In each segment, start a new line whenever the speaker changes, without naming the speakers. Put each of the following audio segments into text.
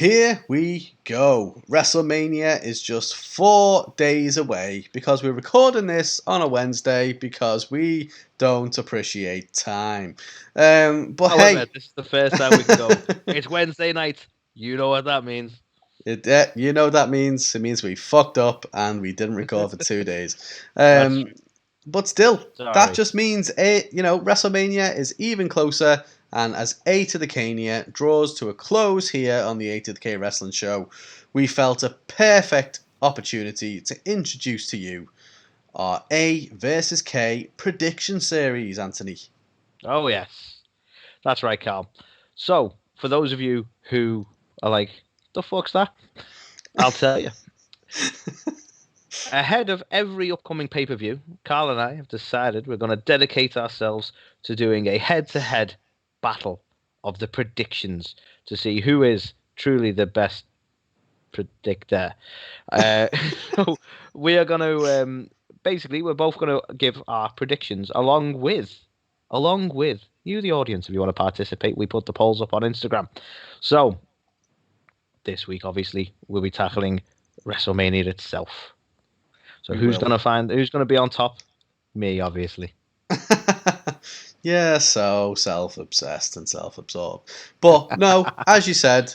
Here we go. WrestleMania is just 4 days away because we're recording this on a Wednesday because we don't appreciate time. But
However, this is the first time we can go. It's Wednesday night. You know what that means.
You know what that means? It means we fucked up and we didn't record for 2 days.
That's
But still,
sorry.
that just means WrestleMania is even closer. And as A2theK draws to a close here on the A2theK Wrestling Show, we felt a perfect opportunity to introduce to you our A versus K prediction series, Anthony.
Oh, yes. That's right, Carl. So, for those of you who are like, the fuck's that? I'll tell you. Ahead of every upcoming pay-per-view, Carl and I have decided we're going to dedicate ourselves to doing a head-to-head battle of the predictions to see who is truly the best predictor. So we are going to basically we're both going to give our predictions along with you, the audience. If you want to participate, we put the polls up on Instagram. So this week, obviously, we'll be tackling WrestleMania itself. So who's going to be on top? Me, obviously.
Yeah, so self-obsessed and self-absorbed. But no, as you said,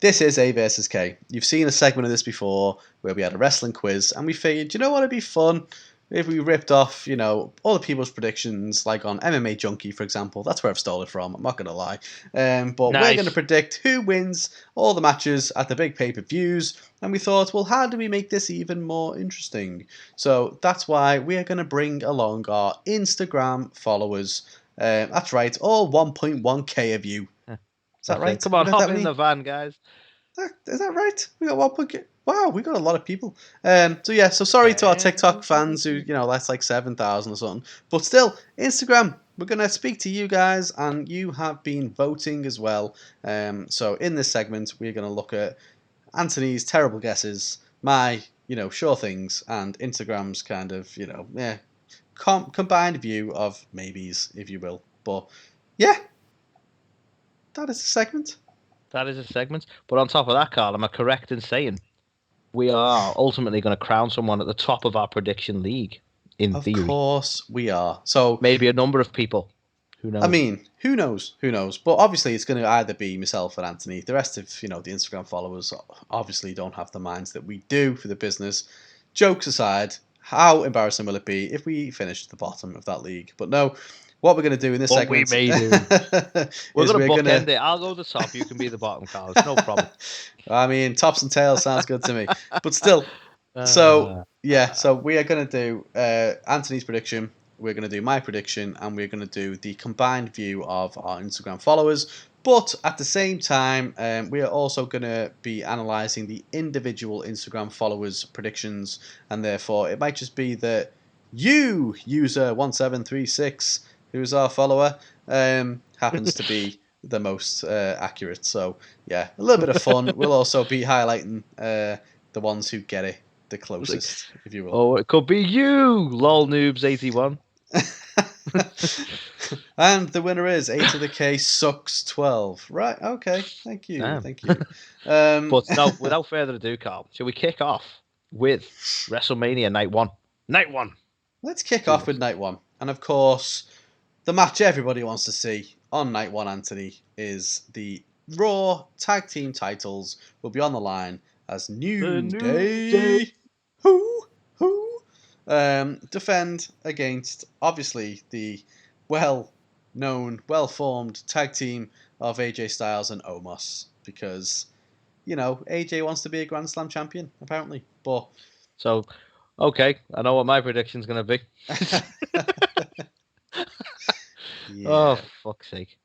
this is A versus K. You've seen a segment of this before where we had a wrestling quiz and we figured, you know what, it'd be fun if we ripped off, all the people's predictions, like on MMA Junkie, for example. That's where I've stolen it from, I'm not going to lie. But
Nice.
We're going to predict who wins all the matches at the big pay-per-views. And we thought, well, how do we make this even more interesting? So that's why we are going to bring along our Instagram followers. That's right, all 1.1k of you. Is that right?
Come on, hop in the van, guys.
Is that right? We got 1.k. Wow, we got a lot of people. So sorry to our TikTok fans who, that's like 7,000 or something. But still, Instagram, we're going to speak to you guys, and you have been voting as well. So in this segment, we're going to look at Anthony's terrible guesses, my, sure things, and Instagram's kind of, combined view of maybes, if you will. But yeah, that is a segment.
That is a segment. But on top of that, Carl, am I correct in saying we are ultimately going to crown someone at the top of our prediction league, in theory?
Of course we are. So
maybe a number of people. Who knows?
I mean, who knows? Who knows? But obviously, it's going to either be myself and Anthony. The rest of the Instagram followers obviously don't have the minds that we do for the business. Jokes aside, how embarrassing will it be if we finish at the bottom of that league? But no, what we're going to do in this segment,
we may do. we're going to bookend it. I'll go the top. You can be the bottom, Carl. It's no problem.
I mean, tops and tails sounds good to me. But still, so we are going to do Anthony's prediction. We're going to do my prediction, and we're going to do the combined view of our Instagram followers. But at the same time, we are also going to be analysing the individual Instagram followers' predictions, and therefore it might just be that you, user1736, who's our follower, happens to be the most accurate. So yeah, a little bit of fun. We'll also be highlighting the ones who get it the closest, if you will.
Oh, it could be you, lol noobs 81.
And the winner is A2theK sucks 12. Right, okay. Thank you.
Damn.
Thank you.
But no, without further ado, Carl, shall we kick off with WrestleMania Night 1? Night 1.
Let's kick off with Night 1. And of course, the match everybody wants to see on Night 1, Anthony, is the Raw Tag Team titles will be on the line as New Day. Defend against, obviously, the well-known, well-formed tag team of AJ Styles and Omos, because, AJ wants to be a Grand Slam champion, apparently. But
so, okay, I know what my prediction's going to be.
Yeah.
Oh, fuck's sake.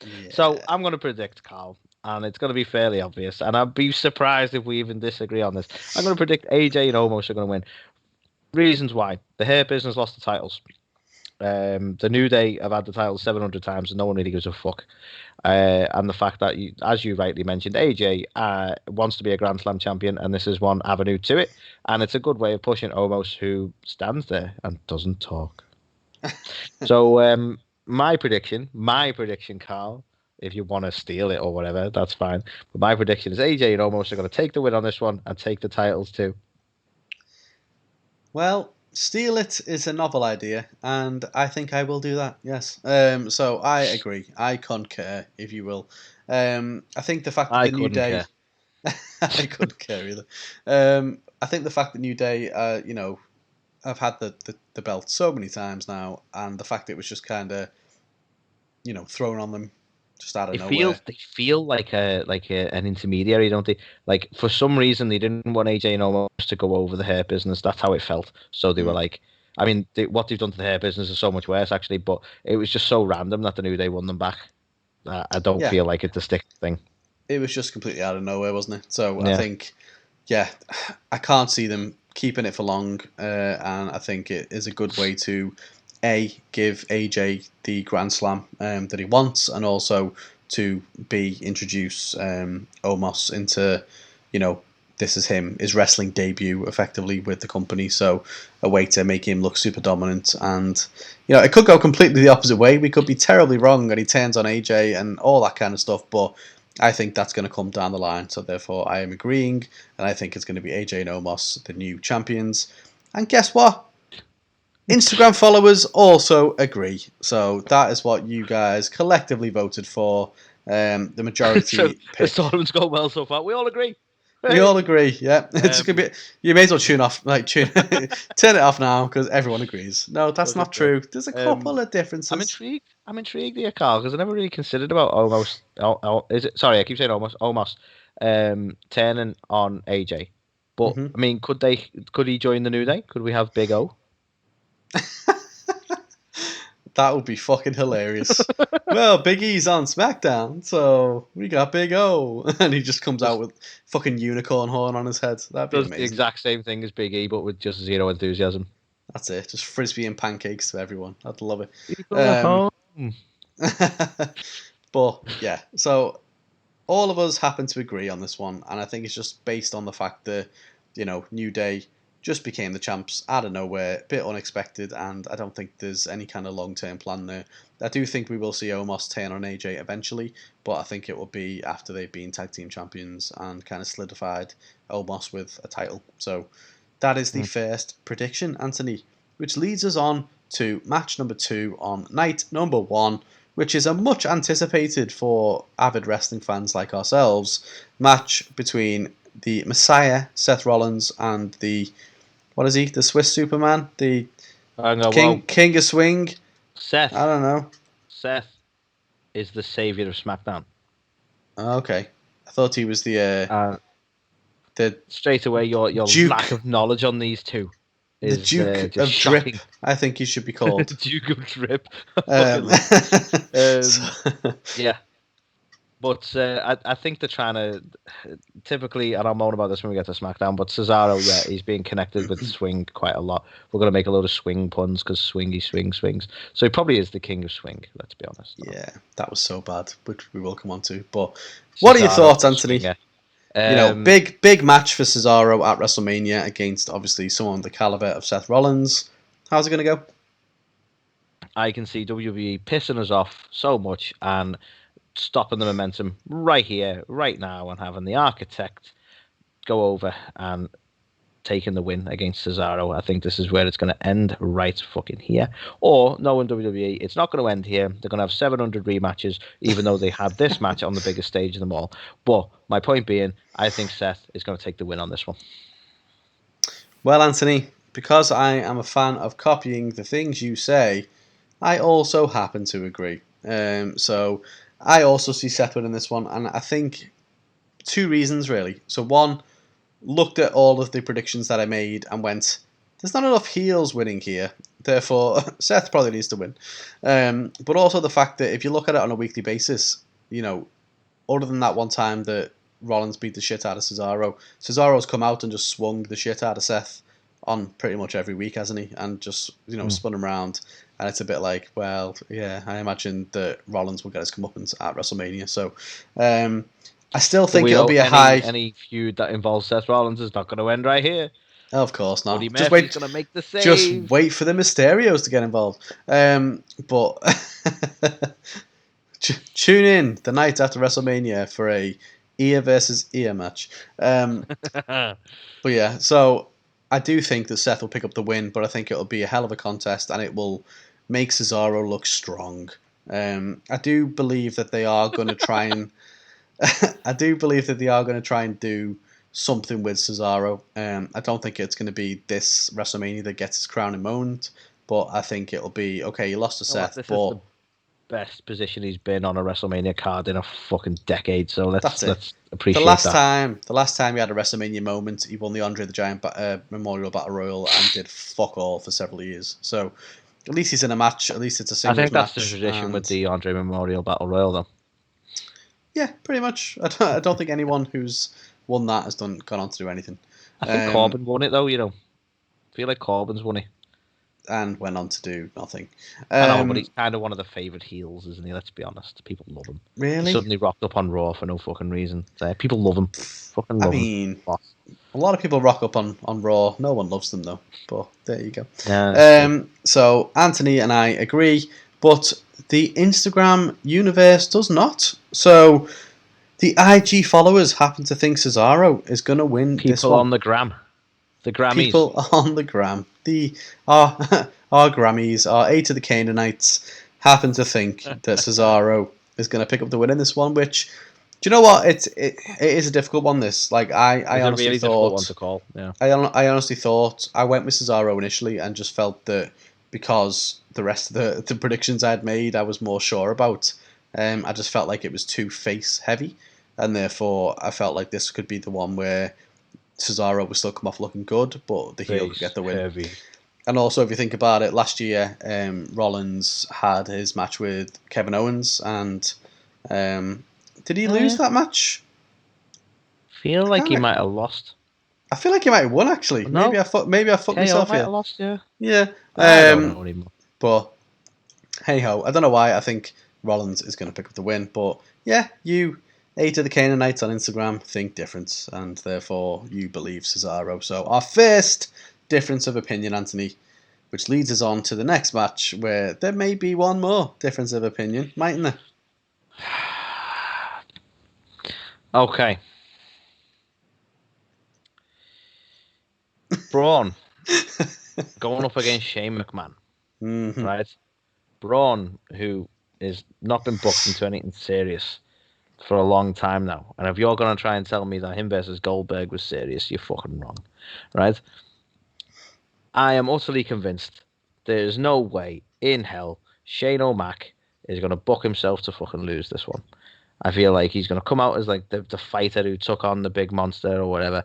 Yeah.
So, I'm going to predict, Carl, and it's going to be fairly obvious, and I'd be surprised if we even disagree on this. I'm going to predict AJ and Omos are going to win. Reasons why. The Hurt Business lost the titles. The New Day have had the titles 700 times and no one really gives a fuck. And the fact that, as you rightly mentioned, AJ wants to be a Grand Slam champion, and this is one avenue to it. And it's a good way of pushing Omos, who stands there and doesn't talk. So my prediction, Carl, if you want to steal it or whatever, that's fine. But my prediction is AJ and Omos are going to take the win on this one and take the titles too.
Well, steal it is a novel idea, and I think I will do that. Yes. So I agree. I concur, if you will. I think the fact that the New Day, I couldn't care either. I think the fact that New Day, I've had the belt so many times now, and the fact that it was just kind of, thrown on them just out of nowhere.
They feel like an intermediary, don't they? Like, for some reason, they didn't want AJ and Omos to go over the hair business. That's how it felt. So they were like, I mean, what they've done to the hair business is so much worse, actually. But it was just so random that the New Day won them back. I don't feel like it's a stick thing. It
was just completely out of nowhere, wasn't it? So I think, I can't see them keeping it for long, and I think it is a good way to give AJ the Grand Slam that he wants, and also to introduce Omos into, this is his wrestling debut effectively with the company. So a way to make him look super dominant, and it could go completely the opposite way. We could be terribly wrong and he turns on AJ and all that kind of stuff, but I think that's going to come down the line. So therefore I am agreeing, and I think it's going to be AJ and Omos, the new champions. And guess what? Instagram followers also agree. So that is what you guys collectively voted for. The majority
so the tournament's going well so far. We all agree.
We all agree, yeah. It's gonna be. You may as well turn it off now because everyone agrees. No, that's not true. There's a couple of differences.
I'm intrigued here, Carl, because I never really considered about Omos. Sorry, I keep saying Omos. Turning on AJ, but I mean, could he join the New Day? Could we have Big O?
That would be fucking hilarious. Well, Big E's on SmackDown, so we got Big O. And he just comes out with fucking unicorn horn on his head. That'd be amazing.
The exact same thing as Big E, but with just zero enthusiasm.
That's it. Just frisbee and pancakes to everyone. I'd love it. But, yeah. So, all of us happen to agree on this one. And I think it's just based on the fact that, New Day just became the champs out of nowhere, a bit unexpected, and I don't think there's any kind of long-term plan there. I do think we will see Omos turn on AJ eventually, but I think it will be after they've been tag team champions and kind of solidified Omos with a title. So that is the first prediction, Anthony, which leads us on to match number 2 on night number 1, which is a much anticipated for avid wrestling fans like ourselves, match between the Messiah, Seth Rollins, and the... What is he? The Swiss Superman? The King of Swing?
Seth.
I don't know.
Seth is the savior of SmackDown.
Okay. I thought he was the
straight away, your
Duke,
lack of knowledge on these two is
the Duke of
shocking.
Drip. I think he should be called.
Duke of Drip. Yeah. But I think they're trying to typically, and I'll moan about this when we get to SmackDown, but Cesaro, he's being connected with swing quite a lot. We're going to make a load of swing puns because swings. So he probably is the king of swing, let's be honest.
Yeah, that was so bad, which we will come on to. But what are your thoughts, Anthony? Big match for Cesaro at WrestleMania against, obviously, someone the caliber of Seth Rollins. How's it going to go?
I can see WWE pissing us off so much and stopping the momentum right here, right now, and having the Architect go over and taking the win against Cesaro. I think this is where it's going to end, right fucking here. Or, knowing WWE, it's not going to end here. They're going to have 700 rematches, even though they had this match on the biggest stage of them all. But my point being, I think Seth is going to take the win on this one.
Well, Anthony, because I am a fan of copying the things you say, I also happen to agree. So I also see Seth winning this one, and I think 2 reasons, really. So one, looked at all of the predictions that I made and went, there's not enough heels winning here, therefore Seth probably needs to win. But also the fact that if you look at it on a weekly basis, other than that one time that Rollins beat the shit out of Cesaro, Cesaro's come out and just swung the shit out of Seth on pretty much every week, hasn't he? And just, spun him around. And it's a bit like, well, yeah, I imagine that Rollins will get his comeuppance at WrestleMania. So I still think it'll be a high...
Any feud that involves Seth Rollins is not going to end right here.
Of course not.
Just wait. Going to make the save.
Just wait for the Mysterios to get involved. But Tune in the night after WrestleMania for a ear versus ear match. But yeah, so I do think that Seth will pick up the win, but I think it'll be a hell of a contest and it will make Cesaro look strong. I do believe that they are going to try and I do believe that they are going to try and do something with Cesaro. I don't think it's going to be this WrestleMania that gets his crown in moment, but I think it'll be okay. You lost to Seth,
this
but
is the best position he's been on a WrestleMania card in a fucking decade. So let's appreciate that.
The last time he had a WrestleMania moment, he won the Andre the Giant Memorial Battle Royal and did fuck all for several years. So at least he's in a match. At least it's a singles match.
I think that's the tradition with the Andre Memorial Battle Royal, though.
Yeah, pretty much. I don't think anyone who's won that has gone on to do anything.
I think Corbin won it, though. I feel like Corbin's won it.
And went on to do nothing.
I know, but he's kind of one of the favourite heels, isn't he? Let's be honest. People love him.
Really?
He suddenly rocked up on Raw for no fucking reason. People love him. Fucking love him.
A lot of people rock up on Raw. No one loves them, though. But there you go.
Yeah,
so Anthony and I agree, but the Instagram universe does not. So the IG followers happen to think Cesaro is going to win this one.
People on the gram. The Grammys.
People on the gram. Our Grammys, our A2theK Canaanites happen to think that Cesaro is going to pick up the win in this one, which, do you know what? It is a difficult one, this. Like, I honestly
really
thought...
difficult one to call, yeah.
I honestly thought... I went with Cesaro initially and just felt that because the rest of the predictions I'd made, I was more sure about. I just felt like it was too face-heavy, and therefore I felt like this could be the one where Cesaro would still come off looking good, but the heel could get the win.
Heavy.
And also, if you think about it, last year Rollins had his match with Kevin Owens, and did he lose that match?
Feel like he might have lost.
I feel like he might have won, actually.
No.
Maybe I fucked myself
might
here.
Have lost, yeah.
Yeah.
I don't know anymore.
But hey ho, I don't know why. I think Rollins is going to pick up the win, but yeah, you A2theK Canaanites on Instagram think different, and therefore you believe Cesaro. So our first difference of opinion, Anthony, which leads us on to the next match, where there may be one more difference of opinion, mightn't there?
Okay. Braun going up against Shane McMahon, right? Braun, who has not been booked into anything serious for a long time now, and if you're going to try and tell me that him versus Goldberg was serious, you're fucking wrong, right? I am utterly convinced there's no way in hell Shane O'Mac is going to book himself to fucking lose this one. I feel like he's going to come out as like the fighter who took on the big monster or whatever,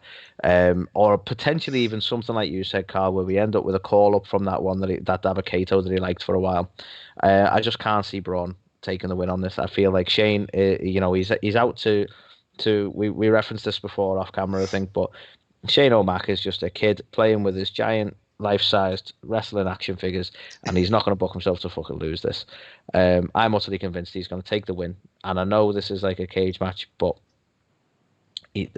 or potentially even something like you said, Carl, where we end up with a call up from that one that Dabba-Kato that he liked for a while. I just can't see Braun taking the win on this. I feel like Shane, he's out to we referenced this before off camera, I think, but Shane O'Mac is just a kid playing with his giant life-sized wrestling action figures, and he's not going to book himself to fucking lose this. I'm utterly convinced he's going to take the win, and I know this is like a cage match, but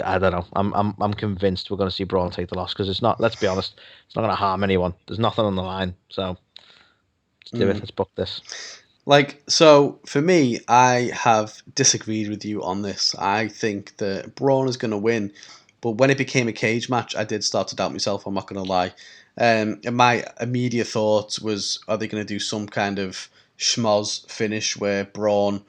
I don't know. I'm convinced we're going to see Braun take the loss, because it's not. Let's be honest, it's not going to harm anyone. There's nothing on the line, so let's do it. Let's book this.
So for me, I have disagreed with you on this. I think that Braun is going to win, but when it became a cage match, I did start to doubt myself. I'm not going to lie. And my immediate thought was, are they going to do some kind of schmoz finish where Braun,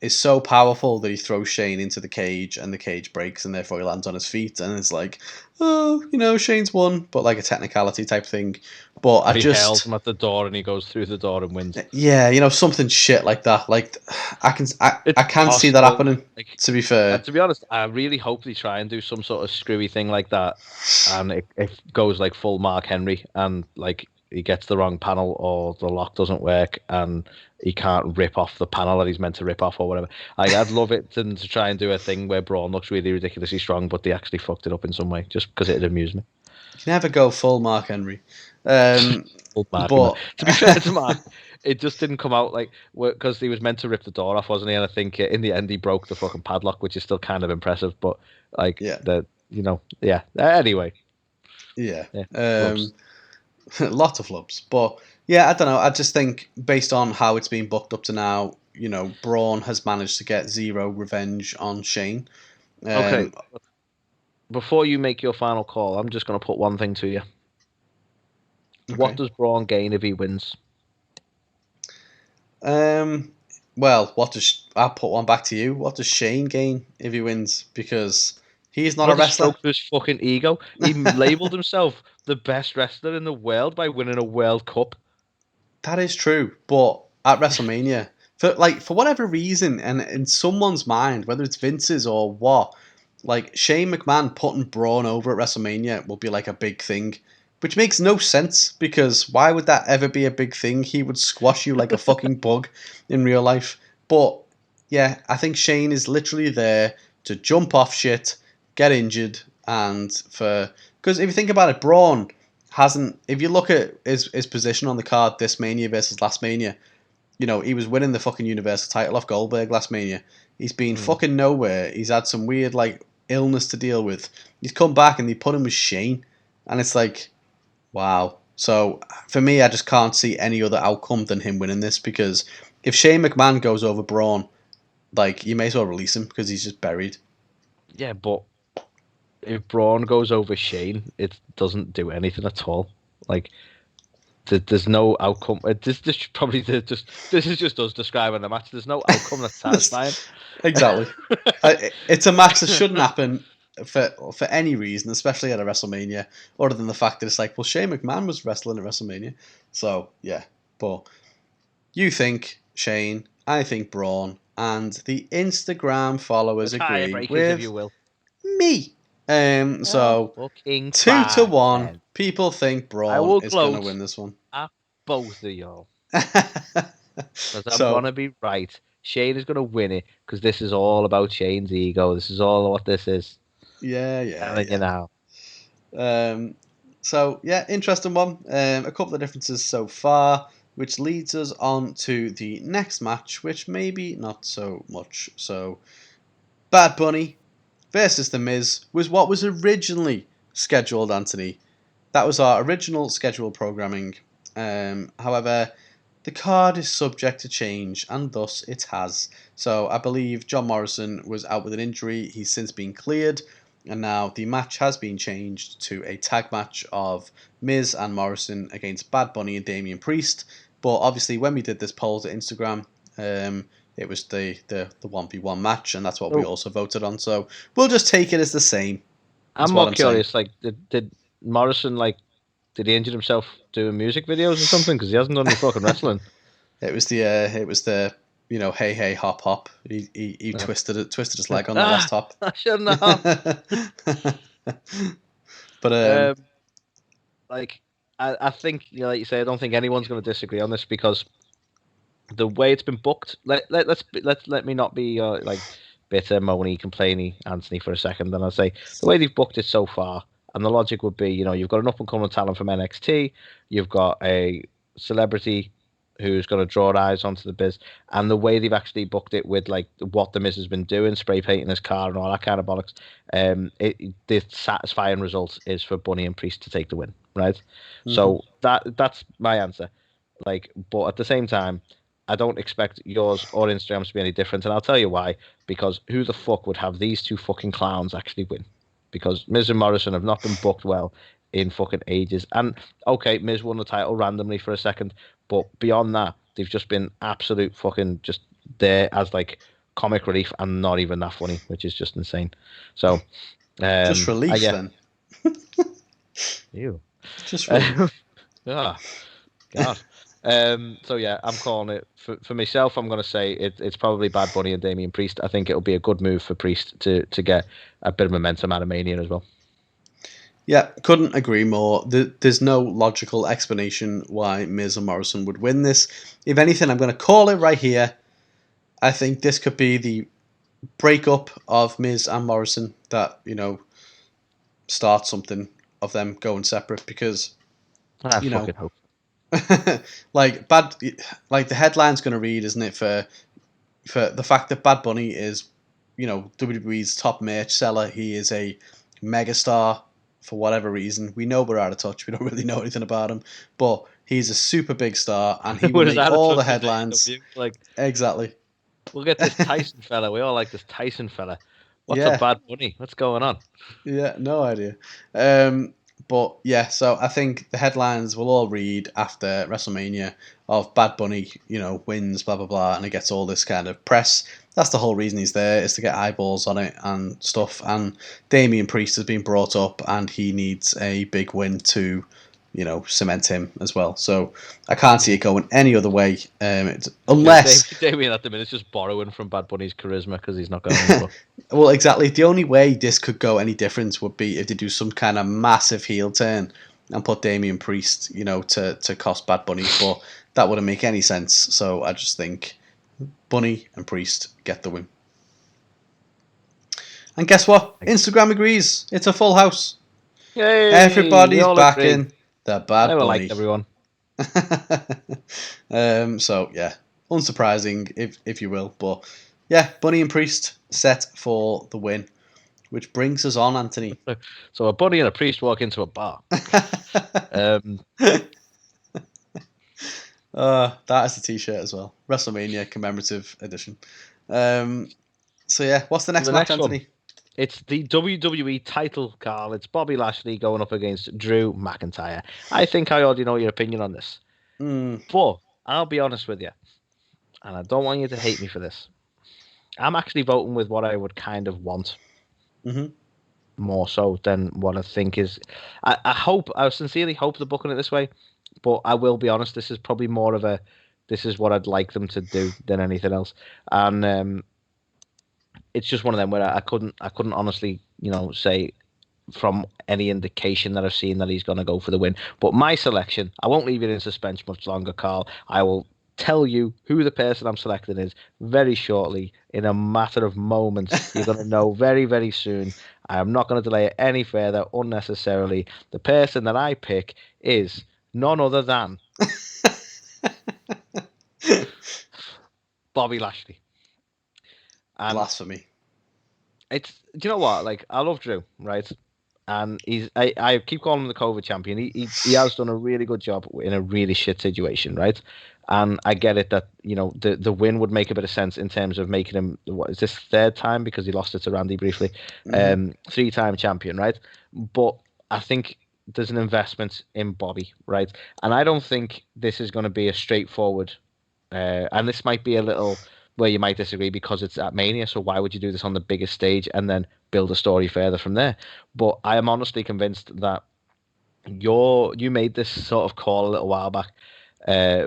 is so powerful that he throws Shane into the cage and the cage breaks and therefore he lands on his feet and it's like, Shane's won, but like a technicality type thing. But
he hails him at the door and he goes through the door and wins.
Yeah, something shit like that. Like I can see that happening. To be fair,
to be honest, I really hope they try and do some sort of screwy thing like that, and it goes like full Mark Henry, and like he gets the wrong panel or the lock doesn't work and he can't rip off the panel that he's meant to rip off or whatever. Like, I'd love it to try and do a thing where Braun looks really ridiculously strong, but they actually fucked it up in some way, just because it'd amuse me.
You can never go full Mark Henry.
Full Mark, but to be fair to Mark, it just didn't come out like, because he was meant to rip the door off, wasn't he? And I think in the end he broke the fucking padlock, which is still kind of impressive. But like, Anyway,
lots of flubs, but yeah, I don't know. I just think based on how it's been booked up to now, Braun has managed to get zero revenge on Shane.
Okay. Before you make your final call, I'm just going to put one thing to you.
Okay.
What does Braun gain if he wins?
Well, I'll put one back to you. What does Shane gain if he wins? Because he's not a wrestler.
Stroke his fucking ego. He labelled himself the best wrestler in the world by winning a World Cup.
That is true, but at WrestleMania, for whatever reason, and in someone's mind, whether it's Vince's or what, like Shane McMahon putting Braun over at WrestleMania will be like a big thing, which makes no sense because why would that ever be a big thing? He would squash you like a fucking bug in real life. But yeah, I think Shane is literally there to jump off shit, get injured, and because if you think about it, Braun hasn't. If you look at his position on the card this Mania versus last Mania, he was winning the fucking Universal title off Goldberg last Mania. He's been fucking nowhere. He's had some weird illness to deal with. He's come back and they put him with Shane, and it's like, wow. So for me, I just can't see any other outcome than him winning this because if Shane McMahon goes over Braun, you may as well release him because he's just buried.
Yeah, but if Braun goes over Shane, it doesn't do anything at all. There's no outcome. This is just us describing the match. There's no outcome that's satisfying.
Exactly. It's a match that shouldn't happen for any reason, especially at a WrestleMania, other than the fact that it's like, well, Shane McMahon was wrestling at WrestleMania. So, yeah. But you think Shane, I think Braun, and the Instagram followers agree with
if you will.
me. So, 2-1, people think Braun is going to win this one.
At both of y'all. Because I'm going to be right. Shane is going to win it because this is all about Shane's ego. This is all what this is.
Yeah.
You know.
So, yeah, interesting one. A couple of differences so far, which leads us on to the next match, which maybe not so much. So, Bad Bunny versus The Miz was what was originally scheduled, Anthony. That was our original scheduled programming. However, the card is subject to change, and thus it has. So I believe John Morrison was out with an injury. He's since been cleared, and now the match has been changed to a tag match of Miz and Morrison against Bad Bunny and Damian Priest. But obviously, when we did this poll to Instagram, it was the 1v1 match, and that's what we also voted on. So we'll just take it as the same.
I'm more curious. Did Morrison did he injure himself doing music videos or something? Because he hasn't done any fucking wrestling.
It was the hey hey hop hop. He twisted his leg on the last hop.
I shouldn't have.
But
I think like you say, I don't think anyone's going to disagree on this because the way it's been booked. Let me not be bitter, moany, complainy Anthony for a second. And I'll say the way they've booked it so far. And the logic would be, you've got an up-and-coming talent from NXT, you've got a celebrity who's going to draw eyes onto the biz, and the way they've actually booked it with what the Miz has been doing, spray painting his car and all that kind of bollocks, the satisfying result is for Bunny and Priest to take the win, right? Mm-hmm. So that's my answer. But at the same time, I don't expect yours or Instagram's to be any different, and I'll tell you why. Because who the fuck would have these two fucking clowns actually win? Because Miz and Morrison have not been booked well in fucking ages. And, okay, Miz won the title randomly for a second, but beyond that, they've just been absolute fucking just there as, comic relief and not even that funny, which is just insane. So,
just relief, then.
Ew.
Just relief.
God. So yeah, I'm calling it for myself. I'm going to say it's probably Bad Bunny and Damian Priest. I think it'll be a good move for Priest to get a bit of momentum out of Mania as well.
Yeah, couldn't agree more. There's no logical explanation why Miz and Morrison would win this. If anything, I'm going to call it right here. I think this could be the breakup of Miz and Morrison that start something of them going separate because
I fucking hope.
the headline's going to read, isn't it, for the fact that Bad Bunny is, WWE's top merch seller. He is a megastar for whatever reason. We know we're out of touch. We don't really know anything about him, but he's a super big star, and he will make all the headlines.
AEW,
Exactly.
We'll get this Tyson fella. We all like this Tyson fella. What's a
Yeah,
Bad Bunny? What's going on?
yeah, no idea. But yeah, so I think the headlines will all read after WrestleMania of Bad Bunny, wins, blah blah blah, and it gets all this kind of press. That's the whole reason he's there, is to get eyeballs on it and stuff. And Damian Priest has been brought up, and he needs a big win to, cement him as well. So I can't see it going any other way, unless.
Damien at the minute is just borrowing from Bad Bunny's charisma because he's not going anywhere.
Well, exactly. The only way this could go any different would be if they do some kind of massive heel turn and put Damian Priest, to cost Bad Bunny. But that wouldn't make any sense. So I just think Bunny and Priest get the win. And guess what? Instagram agrees. It's a full house.
Yay!
Everybody's backing the Bad Bunny.
Like everyone.
So yeah, unsurprising if you will, but yeah, Bunny and Priest set for the win, which brings us on, Anthony.
So a Bunny and a Priest walk into a bar.
That is the T-shirt as well. WrestleMania commemorative edition. So yeah, what's the next match, Anthony?
It's the WWE title, Carl. It's Bobby Lashley going up against Drew McIntyre. I think I already know your opinion on this. But I'll be honest with you, and I don't want you to hate me for this. I'm actually voting with what I would kind of want. More so than what I think is. I sincerely hope they're booking it this way, but I will be honest, this is probably more of a, this is what I'd like them to do than anything else. And it's just one of them where I couldn't honestly, say from any indication that I've seen that he's going to go for the win. But my selection, I won't leave it in suspense much longer, Carl. I will tell you who the person I'm selecting is very shortly. In a matter of moments, you're going to know very, very soon. I am not going to delay it any further unnecessarily. The person that I pick is none other than Bobby Lashley. And
blasphemy.
Do you know what? Like, I love Drew, right? And I keep calling him the COVID champion. He has done a really good job in a really shit situation, right? And I get it that, the win would make a bit of sense in terms of making him, what is this, third time, because he lost it to Randy briefly, 3-time champion, right? But I think there's an investment in Bobby, right? And I don't think this is going to be a straightforward, and this might be a little where you might disagree because it's at Mania, so why would you do this on the biggest stage and then build a story further from there? But I am honestly convinced that you made this sort of call a little while back. I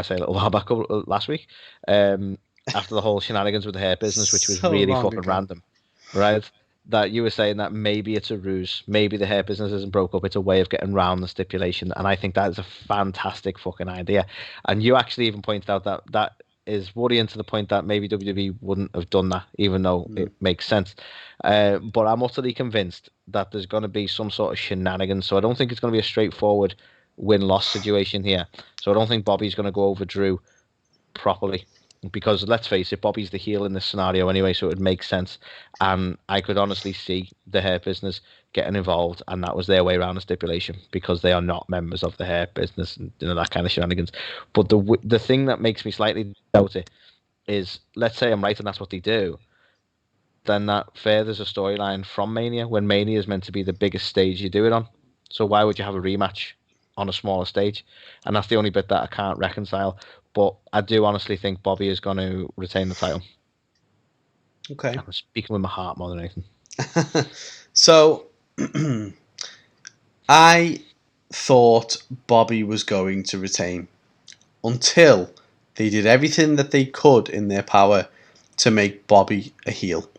say a little while back, last week, after the whole shenanigans with the hair business, which was really fucking random, right? That you were saying that maybe it's a ruse, maybe the hair business isn't broke up, it's a way of getting around the stipulation, and I think that is a fantastic fucking idea. And you actually even pointed out that is worrying to the point that maybe WWE wouldn't have done that, even though it makes sense. But I'm utterly convinced that there's going to be some sort of shenanigans, so I don't think it's going to be a straightforward win-loss situation here. So I don't think Bobby's going to go over Drew properly, because let's face it, Bobby's the heel in this scenario anyway, so it would make sense. And I could honestly see the hair business getting involved, and that was their way around the stipulation, because they are not members of the hair business and that kind of shenanigans. But the thing that makes me slightly doubt it is, let's say I'm right and that's what they do, then that furthers a storyline from Mania, when Mania is meant to be the biggest stage you do it on. So why would you have a rematch on a smaller stage? And that's the only bit that I can't reconcile. But I do honestly think Bobby is going to retain the title.
Okay.
I'm speaking with my heart more than anything.
So, I thought Bobby was going to retain until they did everything that they could in their power to make Bobby a heel.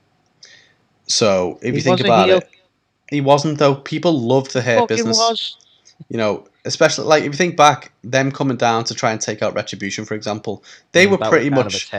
So, if you think about it, he wasn't, though. People loved the hair business. He was. Especially, like, if you think back, them coming down to try and take out Retribution, for example, they were pretty much...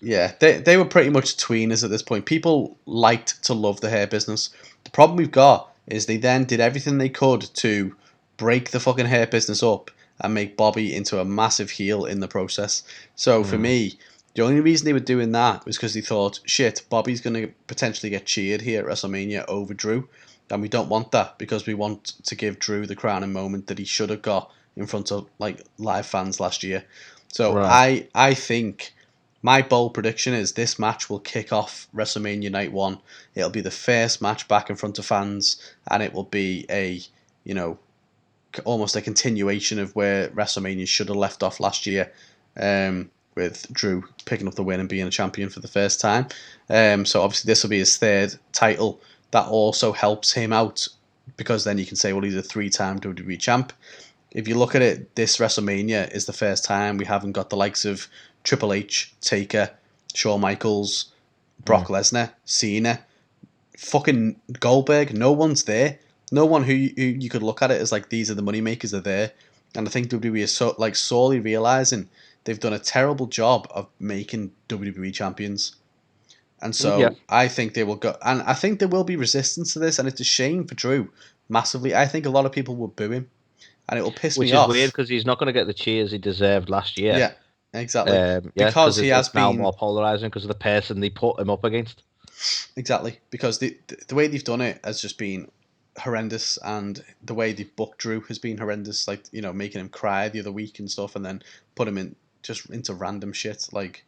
Yeah, they were pretty much tweeners at this point. People liked to love the hair business. The problem we've got is they then did everything they could to break the fucking hair business up and make Bobby into a massive heel in the process. So for me, the only reason they were doing that was because they thought, shit, Bobby's going to potentially get cheered here at WrestleMania over Drew. And we don't want that, because we want to give Drew the crowning moment that he should have got in front of like live fans last year. So I think My bold prediction is this match will kick off WrestleMania Night 1. It'll be the first match back in front of fans, and it will be a, almost a continuation of where WrestleMania should have left off last year, with Drew picking up the win and being a champion for the first time. So obviously this will be his third title. That also helps him out, because then you can say, well, he's a 3-time WWE champ. If you look at it, this WrestleMania is the first time we haven't got the likes of Triple H, Taker, Shawn Michaels, Brock Lesnar, Cena, fucking Goldberg. No one's there. No one who you could look at it as like, these are the moneymakers are there. And I think WWE is sorely realising they've done a terrible job of making WWE champions. And so I think they will go, and I think there will be resistance to this, and it's a shame for Drew, massively. I think a lot of people will boo him, and it will piss me off.
Which is weird, because he's not going to get the cheers he deserved last year.
Yeah, exactly.
Because he has been now more polarizing because of the person they put him up against.
Exactly, because the way they've done it has just been horrendous, and the way they've booked Drew has been horrendous. Like, making him cry the other week and stuff, and then put him into random shit. Like,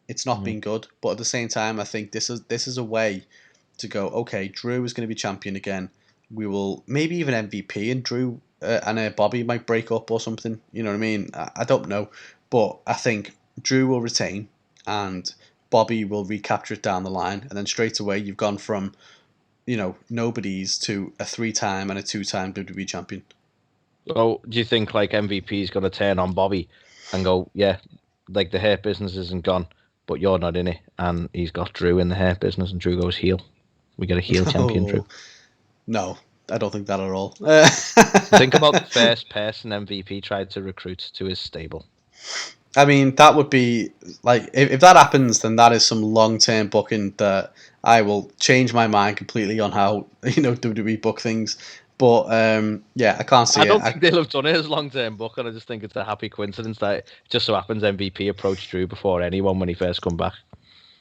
it's not been good. But at the same time, I think this is a way to go, okay, Drew is going to be champion again. We will maybe even MVP, and Drew and Bobby might break up or something. You know what I mean? I don't know. But I think Drew will retain, and Bobby will recapture it down the line. And then straight away, you've gone from, nobodies to a 3-time and a 2-time WWE champion.
Oh, do you think like MVP is going to turn on Bobby and go, yeah, like the hair business isn't gone, but you're not in it, and he's got Drew in the hair business, and Drew goes heel. We get a heel champion, Drew.
No, I don't think that at all.
Think about the first person MVP tried to recruit to his stable.
I mean, that would be like, if that happens, then that is some long-term booking that I will change my mind completely on how WWE book things. But I can't see it.
I don't think they'll have done it as long-term booking. I just think it's a happy coincidence that it just so happens MVP approached Drew before anyone when he first come back.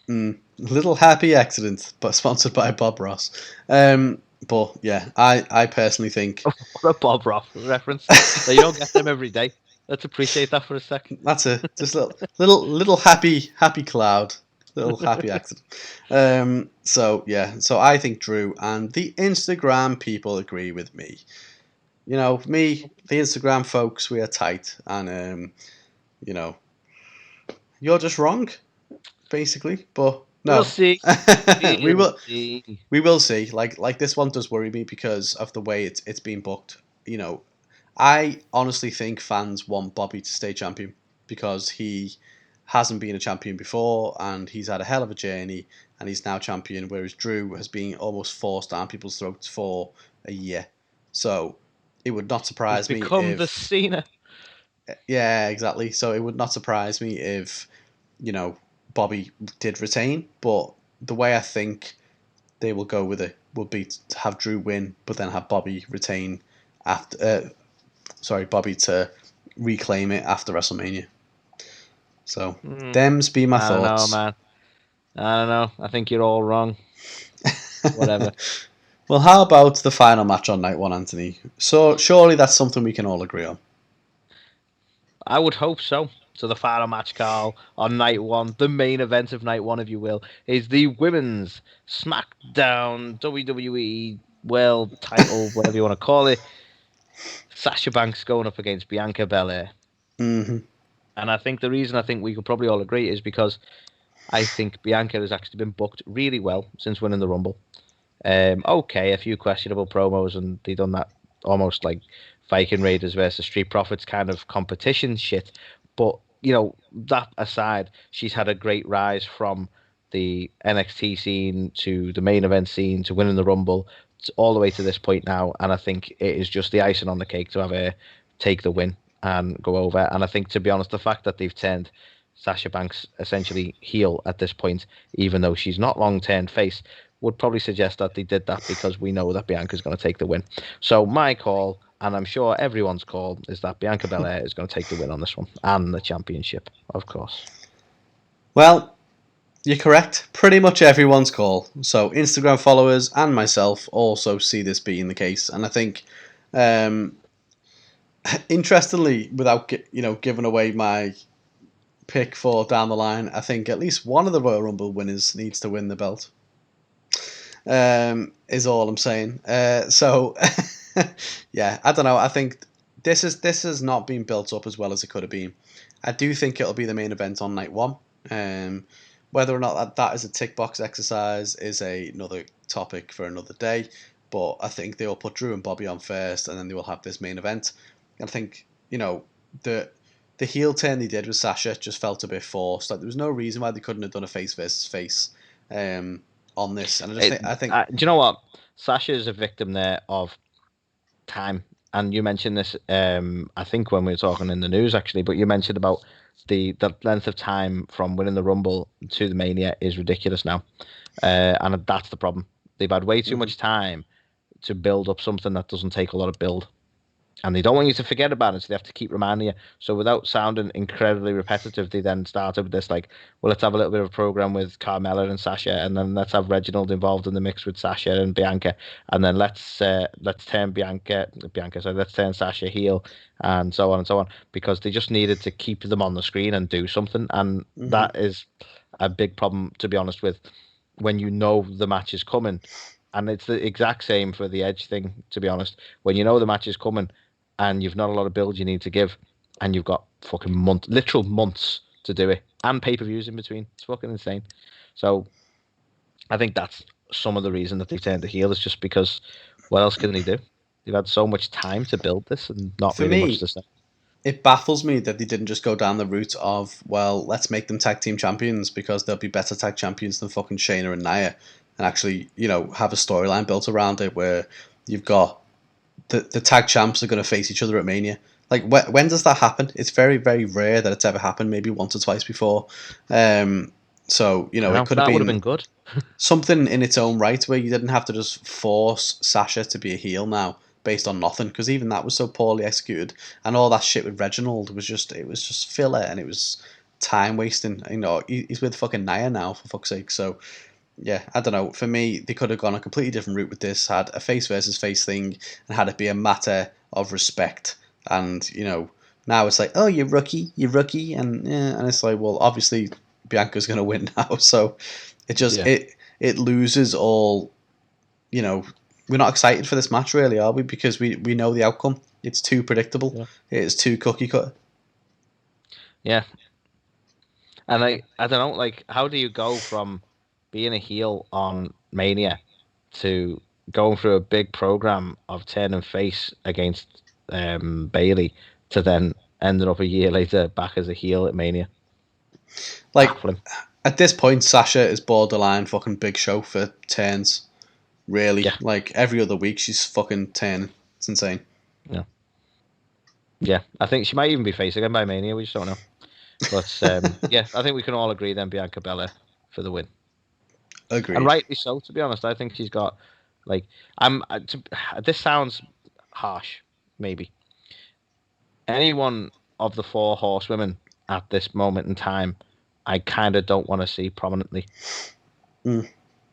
Little happy accident, but sponsored by Bob Ross. But yeah, I personally think
what a Bob Ross reference. You don't get them every day. Let's appreciate that for a second.
That's just a little happy cloud, little happy accident. So I think Drew, and the Instagram people agree with me. Me, the Instagram folks, we are tight, and you're just wrong, basically. But no,
we'll see.
we will see. Like this one does worry me because of the way it's been booked. I honestly think fans want Bobby to stay champion, because he hasn't been a champion before, and he's had a hell of a journey, and he's now champion, whereas Drew has been almost forced down people's throats for a year. So it would not surprise me if...
become the Cena.
Yeah, exactly. So it would not surprise me if, Bobby did retain, but the way I think they will go with it will be to have Drew win, but then have Bobby retain after... Bobby to reclaim it after WrestleMania. So, them's be my thoughts.
I don't know, man. I don't know. I think you're all wrong. Whatever.
Well, how about the final match on night 1, Anthony? So, surely that's something we can all agree on.
I would hope so. So the final match, Carl, on night 1, the main event of night 1, if you will, is the Women's SmackDown WWE World Title, whatever you want to call it. Sasha Banks going up against Bianca Belair.
Mm-hmm.
And I think the reason I think we can probably all agree is because I think Bianca has actually been booked really well since winning the Rumble. Okay, a few questionable promos, and they done that almost like Viking Raiders versus Street Profits kind of competition shit. But, that aside, she's had a great rise from the NXT scene to the main event scene to winning the Rumble, all the way to this point now, and I think it is just the icing on the cake to have her take the win and go over. And I think, to be honest, the fact that they've turned Sasha Banks essentially heel at this point, even though she's not long turned face, would probably suggest that they did that because we know that Bianca's going to take the win. So my call, and I'm sure everyone's call, is that Bianca Belair is going to take the win on this one, and the championship, of course.
Well, you're correct. Pretty much everyone's call. So Instagram followers and myself also see this being the case. And I think, interestingly, without giving away my pick for down the line. I think at least one of the Royal Rumble winners needs to win the belt. Is all I'm saying. So yeah, I don't know. I think this has not been built up as well as it could have been. I do think it'll be the main event on night one. Whether or not that is a tick box exercise is another topic for another day. But I think they will put Drew and Bobby on first, and then they will have this main event. I think the heel turn they did with Sasha just felt a bit forced. Like there was no reason why they couldn't have done a face versus face on this. And I think
do you know what? Sasha is a victim there of time. And you mentioned this, I think when we were talking in the news actually, but you mentioned about the length of time from winning the Rumble to the Mania is ridiculous now, and that's the problem. They've had way too much time to build up something that doesn't take a lot of build. And they don't want you to forget about it, so they have to keep reminding you. So without sounding incredibly repetitive, they then started with this, like, well, let's have a little bit of a program with Carmella and Sasha, and then let's have Reginald involved in the mix with Sasha and Bianca, and then let's turn let's turn Sasha heel, and so on and so on, because they just needed to keep them on the screen and do something, and that is a big problem, to be honest with, when you know the match is coming. And it's the exact same for the Edge thing, to be honest. When you know the match is coming, and you've not a lot of build you need to give, and you've got fucking literal months to do it, and pay-per-views in between. It's fucking insane. So I think that's some of the reason that they've turned the heel, is just because what else can they do? They've had so much time to build this and not really much to say.
It baffles me that they didn't just go down the route of, well, let's make them tag team champions because they'll be better tag champions than fucking Shayna and Nia, and actually, have a storyline built around it where you've got the tag champs are going to face each other at Mania. Like, when does that happen? It's very, very rare that it's ever happened, maybe once or twice before. So, it could have been
good.
something in its own right where you didn't have to just force Sasha to be a heel now based on nothing, because even that was so poorly executed, and all that shit with Reginald was just filler, and it was time wasting. He's with fucking Nia now, for fuck's sake. So yeah, I don't know. For me, they could have gone a completely different route with this, had a face versus face thing, and had it be a matter of respect. And now it's like, oh, you're rookie, and it's like, well, obviously Bianca's gonna win now, so it just it loses all. We're not excited for this match, really, are we? Because we know the outcome. It's too predictable. Yeah. It's too cookie cutter.
Yeah, and I don't know, like, how do you go from being a heel on Mania to going through a big program of turning face against Bayley to then ending up a year later back as a heel at Mania?
Like, at this point, Sasha is borderline fucking Big Show for turns. Really, like every other week she's fucking turning. It's insane.
Yeah, I think she might even be face again by Mania. We just don't know. But yeah, I think we can all agree then Bianca Belair for the win.
Agreed.
And rightly so, to be honest. I think she's got, like, this sounds harsh, maybe. Anyone of the 4 horsewomen at this moment in time, I kind of don't want to see prominently.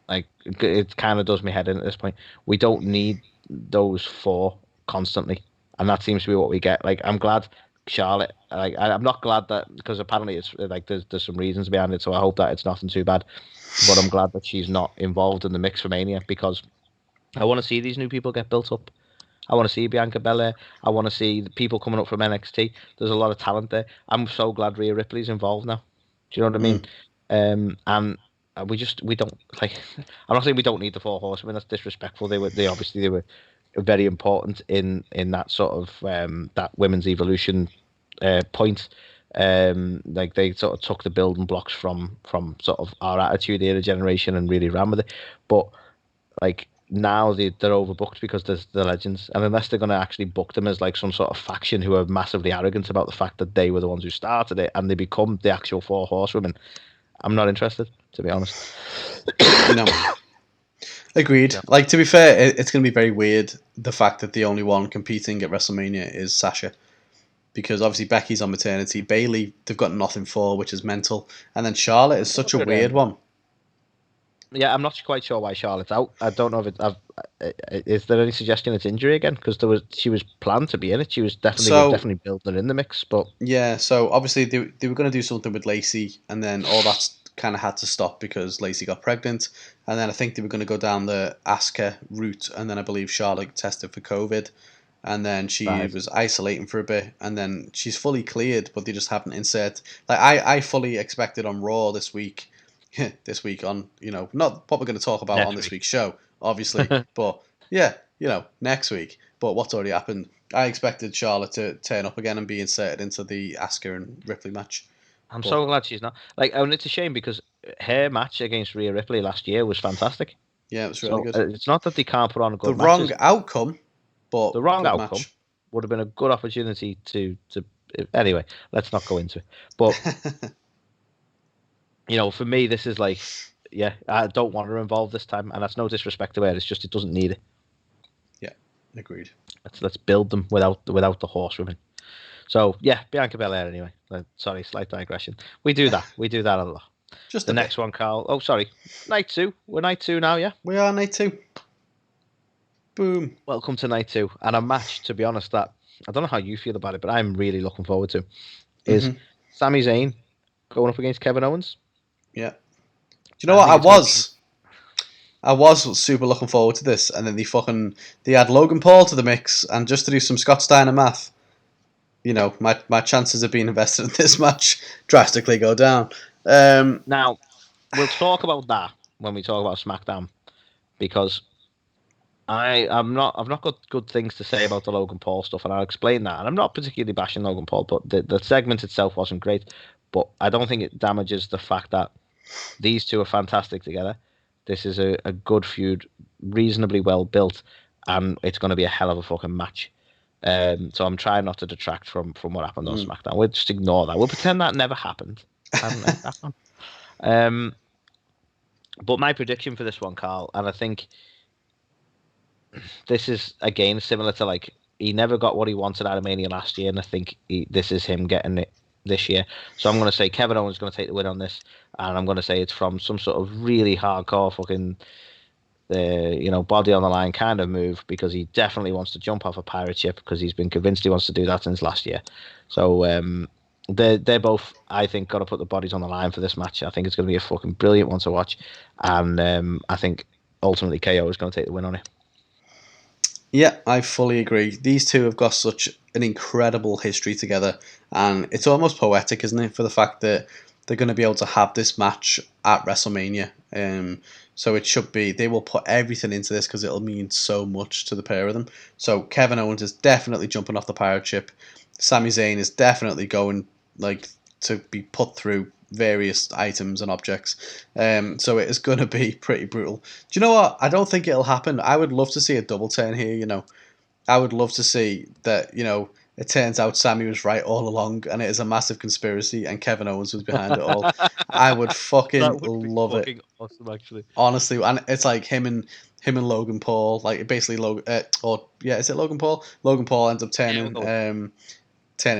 Like, it kind of does me head in at this point. We don't need those 4 constantly, and that seems to be what we get. Like, I'm glad Charlotte. Like, I'm not glad that, because apparently it's like there's some reasons behind it. So I hope that it's nothing too bad. But I'm glad that she's not involved in the mix for Mania, because I want to see these new people get built up. I want to see Bianca Belair. I want to see the people coming up from NXT. There's a lot of talent there. I'm so glad Rhea Ripley's involved now. Do you know what I mean? And we don't, like. I'm not saying we don't need the 4 horsemen. That's disrespectful. They were very important in that sort of that women's evolution point. Like, they sort of took the building blocks from sort of our Attitude Era generation and really ran with it. But like, now they're overbooked because there's the legends, and unless they're going to actually book them as like some sort of faction who are massively arrogant about the fact that they were the ones who started it and they become the actual 4 horsewomen, I'm not interested, to be honest.
Agreed. Yeah. Like, to be fair, it's going to be very weird, the fact that the only one competing at WrestleMania is Sasha, because obviously Becky's on maternity. Bayley, they've got nothing for, which is mental, and then Charlotte is such a weird one.
Yeah, I'm not quite sure why Charlotte's out. I don't know if is there any suggestion it's injury again? Because she was planned to be in it. We're definitely building her in the mix. But
yeah, so obviously they were going to do something with Lacey, and then all that's kind of had to stop because Lacey got pregnant, and then I think they were going to go down the AvsK route, and then I believe Charlotte tested for COVID, and then she was isolating for a bit, and then she's fully cleared, but they just haven't inserted. Like I fully expected on Raw this week, this week on not what we're going to talk about on this week's show, obviously, but yeah, next week. But what's already happened? I expected Charlotte to turn up again and be inserted into the Asuka and Ripley match.
I'm so glad she's not. And it's a shame because her match against Rhea Ripley last year was fantastic.
Yeah, it was really good.
It's not that they can't put on a good
match. The wrong outcome, but
the wrong outcome would have been a good opportunity to. Anyway, let's not go into it. But for me, this is like, yeah, I don't want her involved this time, and that's no disrespect to her. It's just it doesn't need it.
Yeah, agreed.
Let's build them without the horsewomen. So yeah, Bianca Belair anyway. Sorry, slight digression. We do that. We do that a lot.
Just
the next one, Carl. Oh, sorry. Night 2. We're night 2 now, yeah?
We are night 2. Boom.
Welcome to night 2. And a match, to be honest, that I don't know how you feel about it, but I'm really looking forward to is Sami Zayn going up against Kevin Owens.
Yeah. Do you know what? I was super looking forward to this, and then they had Logan Paul to the mix, and just to do some Scott Steiner math, my chances of being invested in this match drastically go down.
Now, we'll talk about that when we talk about SmackDown, because I've not got good things to say about the Logan Paul stuff, and I'll explain that. And I'm not particularly bashing Logan Paul, but the segment itself wasn't great. But I don't think it damages the fact that these two are fantastic together. This is a good feud, reasonably well built, and it's going to be a hell of a fucking match. So I'm trying not to detract from what happened on SmackDown. We'll just ignore that. We'll pretend that never happened. But my prediction for this one, Carl, and I think this is again similar to he never got what he wanted out of Mania last year, and I think this is him getting it this year. So I'm going to say Kevin Owens is going to take the win on this, and I'm going to say it's from some sort of really hardcore fucking body on the line kind of move, because he definitely wants to jump off a pirate ship because he's been convinced he wants to do that since last year. So they're both, I think, got to put the bodies on the line for this match. I think it's going to be a fucking brilliant one to watch, and I think ultimately KO is going to take the win on it.
Yeah, I fully agree. These two have got such an incredible history together, and it's almost poetic, isn't it, for the fact that they're going to be able to have this match at WrestleMania. So it should be, they will put everything into this because it'll mean so much to the pair of them. So Kevin Owens is definitely jumping off the pirate ship. Sami Zayn is definitely going to be put through various items and objects. So it is going to be pretty brutal. Do you know what? I don't think it'll happen. I would love to see a double turn here, I would love to see that, it turns out Sami was right all along and it is a massive conspiracy and Kevin Owens was behind it all. I would fucking love it.
Awesome, actually.
Honestly, and it's like him and Logan Paul, like basically is it Logan Paul? Logan Paul ends up turning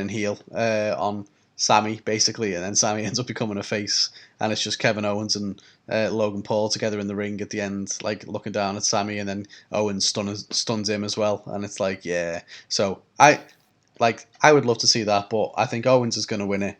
heel on Sami, basically, and then Sami ends up becoming a face, and it's just Kevin Owens and Logan Paul together in the ring at the end, like looking down at Sami, and then Owens stuns him as well, and it's like, yeah. So I would love to see that, but I think Owens is going to win it,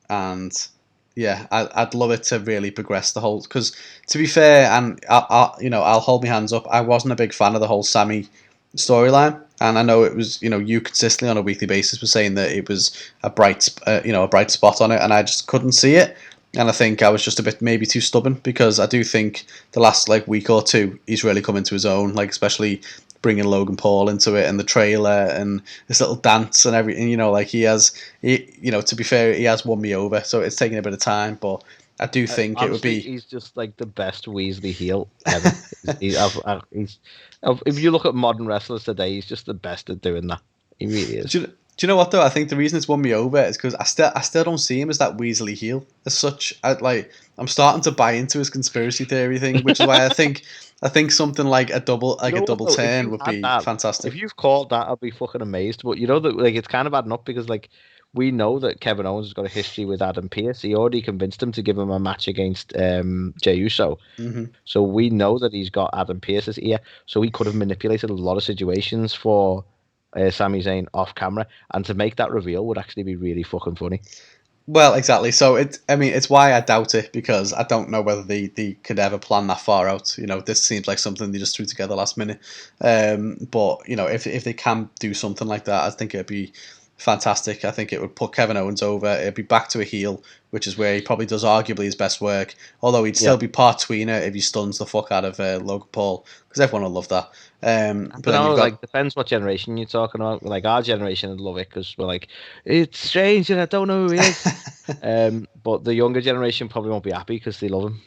and yeah, I'd love it to really progress the whole, because to be fair, and I'll hold my hands up, I wasn't a big fan of the whole Sami storyline, and I know it was, you consistently on a weekly basis were saying that it was a bright spot on it, and I just couldn't see it, and I think I was just a bit maybe too stubborn, because I do think the last week or two he's really come into his own, especially bringing Logan Paul into it and the trailer and this little dance and everything, to be fair, he has won me over, so it's taking a bit of time, but I do think honestly, it would be.
He's just the best Weasley heel ever. If you look at modern wrestlers today, he's just the best at doing that. He really is.
Do you know what though? I think the reason it's won me over is because I still don't see him as that Weasley heel as such. I'm starting to buy into his conspiracy theory thing, which is why I think something like a double turn would be fantastic.
If you've called that, I'd be fucking amazed. But that it's kind of adding up, because we know that Kevin Owens has got a history with Adam Pearce. He already convinced him to give him a match against Jey Uso.
Mm-hmm.
So we know that he's got Adam Pearce's ear. So he could have manipulated a lot of situations for Sami Zayn off camera, and to make that reveal would actually be really fucking funny.
Well, exactly. So it's why I doubt it, because I don't know whether they could ever plan that far out. This seems like something they just threw together last minute. But if they can do something like that, I think it'd be fantastic. I think it would put Kevin Owens over. It'd be back to a heel, which is where he probably does arguably his best work. Although he'd still be part tweener if he stuns the fuck out of Logan Paul, because everyone will love that. But then you've got,
depends what generation you're talking about. Like our generation would love it because we're like, it's strange and I don't know who he is. But the younger generation probably won't be happy because they love him.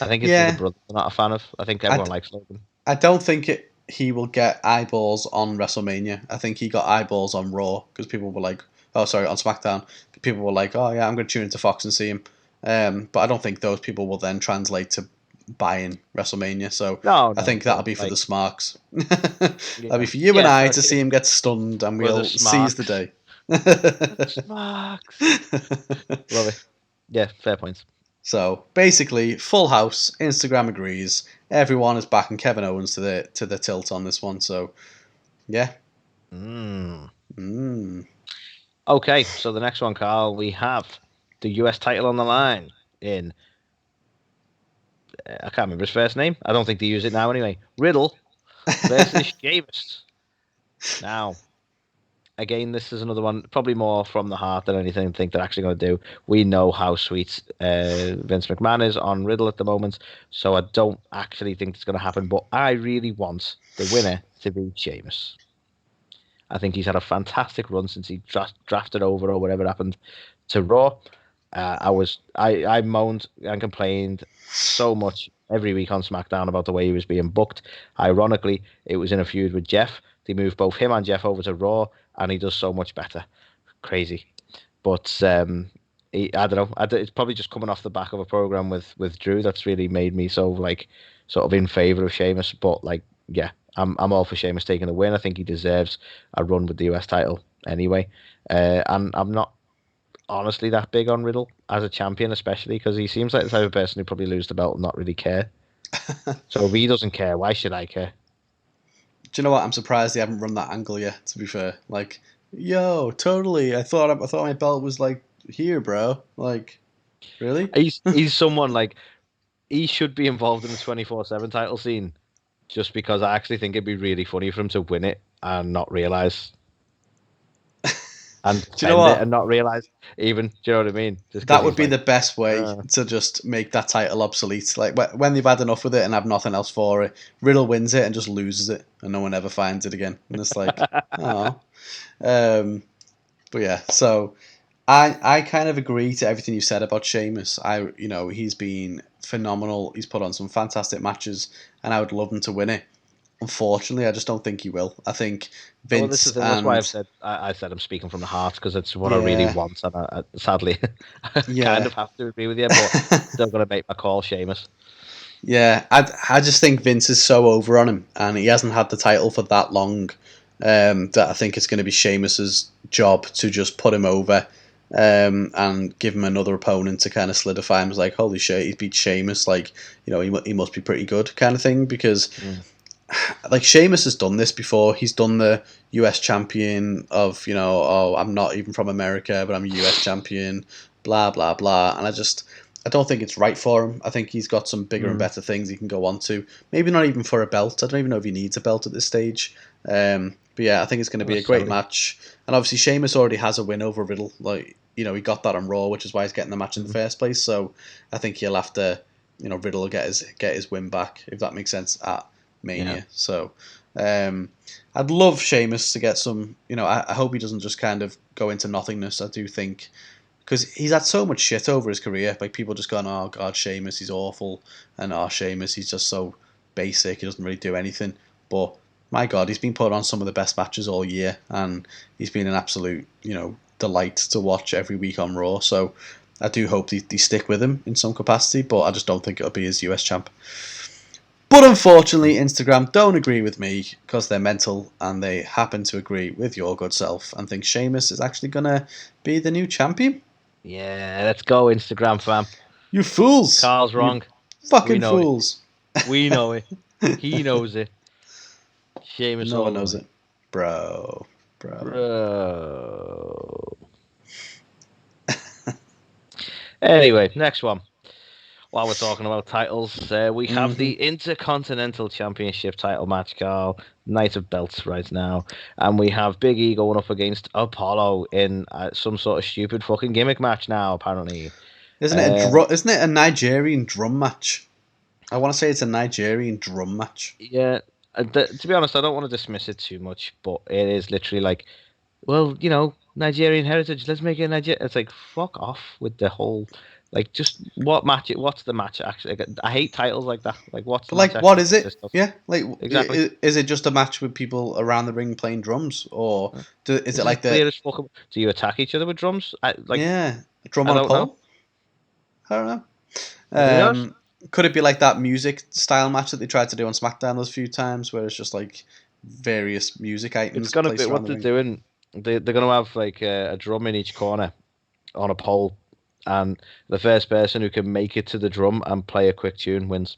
I think it's the brother they're not a fan of. I think everyone likes Logan.
I don't think he will get eyeballs on WrestleMania. I think he got eyeballs on Raw because people were like, on SmackDown. People were like, oh yeah, I'm going to tune into Fox and see him. But I don't think those people will then translate to buying WrestleMania. So I think that'll be for the smarks. That'll be for you and I to see him get stunned, and we'll seize the day.
Smarks. Love it. Yeah, fair points.
So basically, full house. Instagram agrees. Everyone is backing Kevin Owens to the tilt on this one. So, yeah.
Okay, so the next one, Carl, we have the US title on the line in. I can't remember his first name. I don't think they use it now anyway. Riddle versus Sheamus. Now, again, this is another one, probably more from the heart than anything I think they're actually going to do. We know how sweet Vince McMahon is on Riddle at the moment, so I don't actually think it's going to happen, but I really want the winner to be Sheamus. I think he's had a fantastic run since he drafted over or whatever happened to Raw. I moaned and complained so much every week on SmackDown about the way he was being booked. Ironically, it was in a feud with Jeff. They moved both him and Jeff over to Raw, and he does so much better. Crazy. But I don't know. It's probably just coming off the back of a program with Drew that's really made me so sort of in favor of Sheamus. But I'm all for Sheamus taking the win. I think he deserves a run with the US title anyway. And I'm not honestly that big on Riddle as a champion, especially because he seems like the type of person who probably lose the belt and not really care. So if he doesn't care, why should I care?
Do you know what? I'm surprised they haven't run that angle yet. To be fair, like, yo, totally. I thought my belt was like here, bro. Like, really?
He's someone like he should be involved in the 24/7 title scene, just because I actually think it'd be really funny for him to win it and not realize. And
do you know what?
And not realize even. Do you know what I mean?
That would be the best way to just make that title obsolete. Like when they've had enough with it and have nothing else for it, Riddle wins it and just loses it, and no one ever finds it again. And it's like, oh. But yeah, so I kind of agree to everything you said about Sheamus. He's been phenomenal. He's put on some fantastic matches, and I would love him to win it. Unfortunately, I just don't think he will. I think Vince.
That's why I said I'm speaking from the heart, because it's what I really want, and I sadly I kind of have to agree with you, but still going to make my call, Sheamus.
Yeah, I just think Vince is so over on him, and he hasn't had the title for that long. That I think it's going to be Sheamus's job to just put him over, and give him another opponent to kind of solidify him as like, holy shit, he beat Sheamus, like, he must be pretty good kind of thing, because. Like, Sheamus has done this before. He's done the US champion of, I'm not even from America, but I'm a US champion, blah, blah, blah. And I don't think it's right for him. I think he's got some bigger and better things he can go on to. Maybe not even for a belt. I don't even know if he needs a belt at this stage. But yeah, I think it's going to be a great match. And obviously, Sheamus already has a win over Riddle. Like, he got that on Raw, which is why he's getting the match in the first place. So I think he'll have to, Riddle will get his win back, if that makes sense, at Mania. Yeah. So I'd love Sheamus to get some, I hope he doesn't just kind of go into nothingness. I do think, because he's had so much shit over his career, like people just going, oh god, Sheamus, he's awful, and Sheamus, he's just so basic, he doesn't really do anything. But my god, he's been put on some of the best matches all year, and he's been an absolute, delight to watch every week on Raw. So I do hope they stick with him in some capacity, but I just don't think it'll be his US champ. But unfortunately, Instagram don't agree with me because they're mental and they happen to agree with your good self and think Sheamus is actually going to be the new champion.
Yeah, let's go, Instagram fam.
You fools.
Carl's wrong.
You fucking
We know
fools.
We know it. He knows it. Sheamus
No
all
one
the
knows
way.
it. Bro.
Anyway, next one. While we're talking about titles, we have
Mm-hmm.
the Intercontinental Championship title match, Carl. Night of Belts right now. And we have Big E going up against Apollo in some sort of stupid fucking gimmick match now, apparently.
Isn't it a Nigerian drum match? I want to say it's a Nigerian drum match.
Yeah. To be honest, I don't want to dismiss it too much, but it is literally like, well, you know, Nigerian heritage. Let's make it Nigeria. It's like fuck off with the whole, like, just what match? What's the match actually? I hate titles like that. Like, what's the
But
match
like, what
actually
is it?
consist of?
Yeah, like,
Exactly.
is it just a match with people around the ring playing drums, or is
This
it
is
like
clear as fuck. Do you attack each other with drums?
a drum
I
on a
don't know.
pole? I don't know.
Who knows?
Could it be like that music style match that they tried to do on SmackDown those few times, where it's just like various music
It's
items
gonna be
placed around
what
the
they're
ring?
doing. They're gonna have like a drum in each corner on a pole, and the first person who can make it to the drum and play a quick tune wins.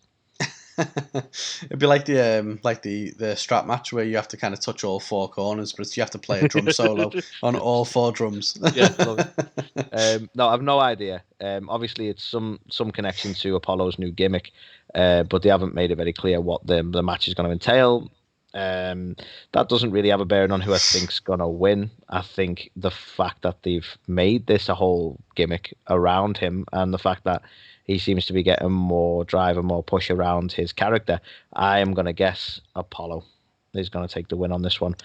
It'd be like the strap match where you have to kind of touch all four corners, but you have to play a drum solo on all four drums.
Yeah, love it. No, I've no idea. Obviously, it's some connection to Apollo's new gimmick, but they haven't made it very clear what the match is going to entail. That doesn't really have a bearing on who I think's going to win. I think the fact that they've made this a whole gimmick around him, and the fact that he seems to be getting more drive and more push around his character, I am going to guess Apollo is going to take the win on this one.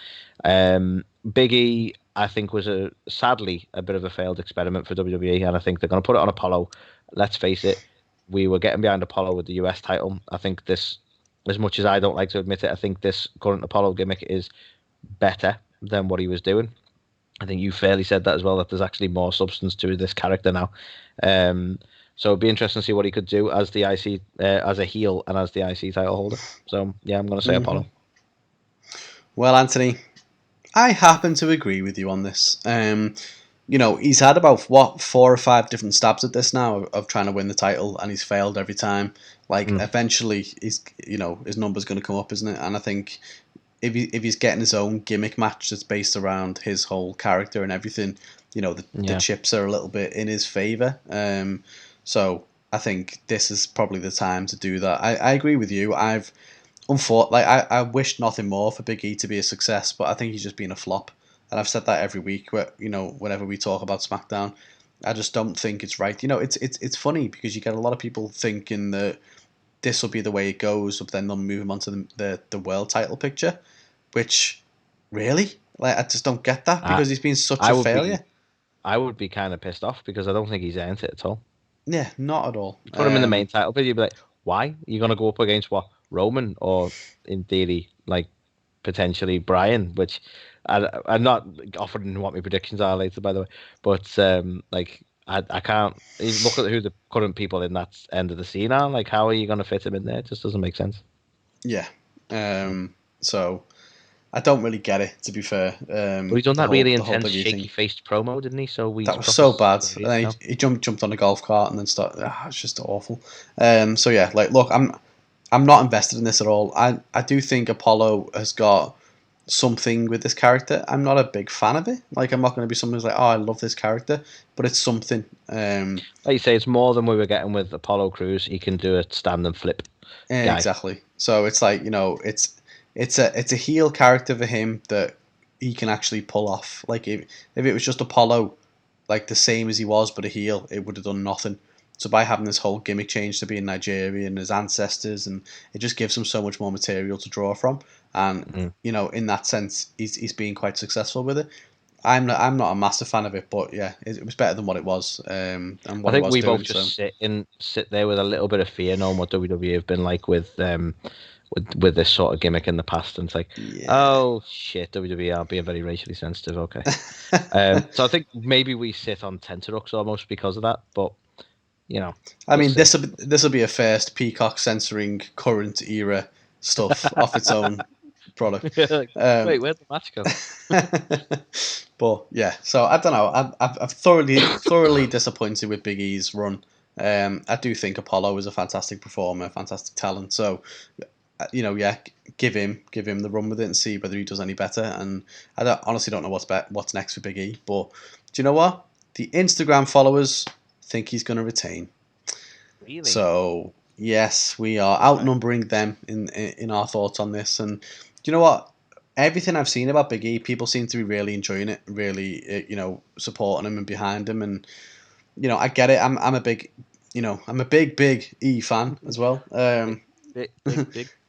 Big E, I think, was sadly a bit of a failed experiment for WWE, and I think they're going to put it on Apollo. Let's face it, we were getting behind Apollo with the US title. I think this, as much as I don't like to admit it, I think this current Apollo gimmick is better than what he was doing. I think you fairly said that as well, that there's actually more substance to this character now. So it'd be interesting to see what he could do as the IC, as a heel and as the IC title holder. So yeah, I'm going to say Apollo.
Well, Anthony, I happen to agree with you on this. He's had about 4 or 5 different stabs at this now of trying to win the title, and he's failed every time. Like eventually, his number's going to come up, isn't it? And I think if he's getting his own gimmick match that's based around his whole character and everything, the chips are a little bit in his favor. So I think this is probably the time to do that. I agree with you. I wish nothing more for Big E to be a success, but I think he's just been a flop. And I've said that every week, whenever we talk about SmackDown, I just don't think it's right. It's funny because you get a lot of people thinking that this will be the way it goes, but then they'll move him on to the world title picture, which really, I just don't get that because he's been such a failure.
I would be kind of pissed off because I don't think he's earned it at all.
Yeah, not at all.
Put him in the main title, but you'd be like, why? You're going to go up against what? Roman, or in theory, like potentially Bryan, which I'm not offering what my predictions are later, by the way. But I can't look at who the current people in that end of the scene are. Like, how are you going to fit him in there? It just doesn't make sense.
Yeah. So I don't really get it, to be fair.
But he done that really intense, shaky-faced promo, didn't he? So
that was so bad. And then he jumped on a golf cart and then started. It's just awful. So yeah, look, I'm not invested in this at all. I do think Apollo has got something with this character. I'm not a big fan of it. Like, I'm not going to be someone who's like, oh, I love this character, but it's something.
Like you say, it's more than we were getting with Apollo Crews. He can do a stand and flip.
Exactly. So it's like, it's a heel character for him that he can actually pull off. Like, if it was just Apollo, like the same as he was but a heel, it would have done nothing. So by having this whole gimmick change to being Nigerian and his ancestors, and it just gives him so much more material to draw from. And in that sense, he's being quite successful with it. I'm not a massive fan of it, but yeah, it was better than what it was. And what
I think
it was
we
doing,
both just sit there with a little bit of fear, knowing what WWE have been like with this sort of gimmick in the past, and it's like, oh shit, WWE are being very racially sensitive. Okay, so I think maybe we sit on tenterhooks almost because of that. But you know.
I mean, this will be a first Peacock censoring current era stuff off its own product.
Like, wait, where'd the match go?
But yeah, so I don't know. I'm thoroughly disappointed with Big E's run. I do think Apollo is a fantastic performer, fantastic talent. So, yeah, give him the run with it and see whether he does any better. And I honestly don't know what's next for Big E. But do you know what? The Instagram followers think he's going to retain.
Really?
So yes, we are outnumbering them in our thoughts on this. And do you know what? Everything I've seen about Big E, people seem to be really enjoying it, really, supporting him and behind him. And I get it. I'm a big, I'm a big E fan as well.
Big.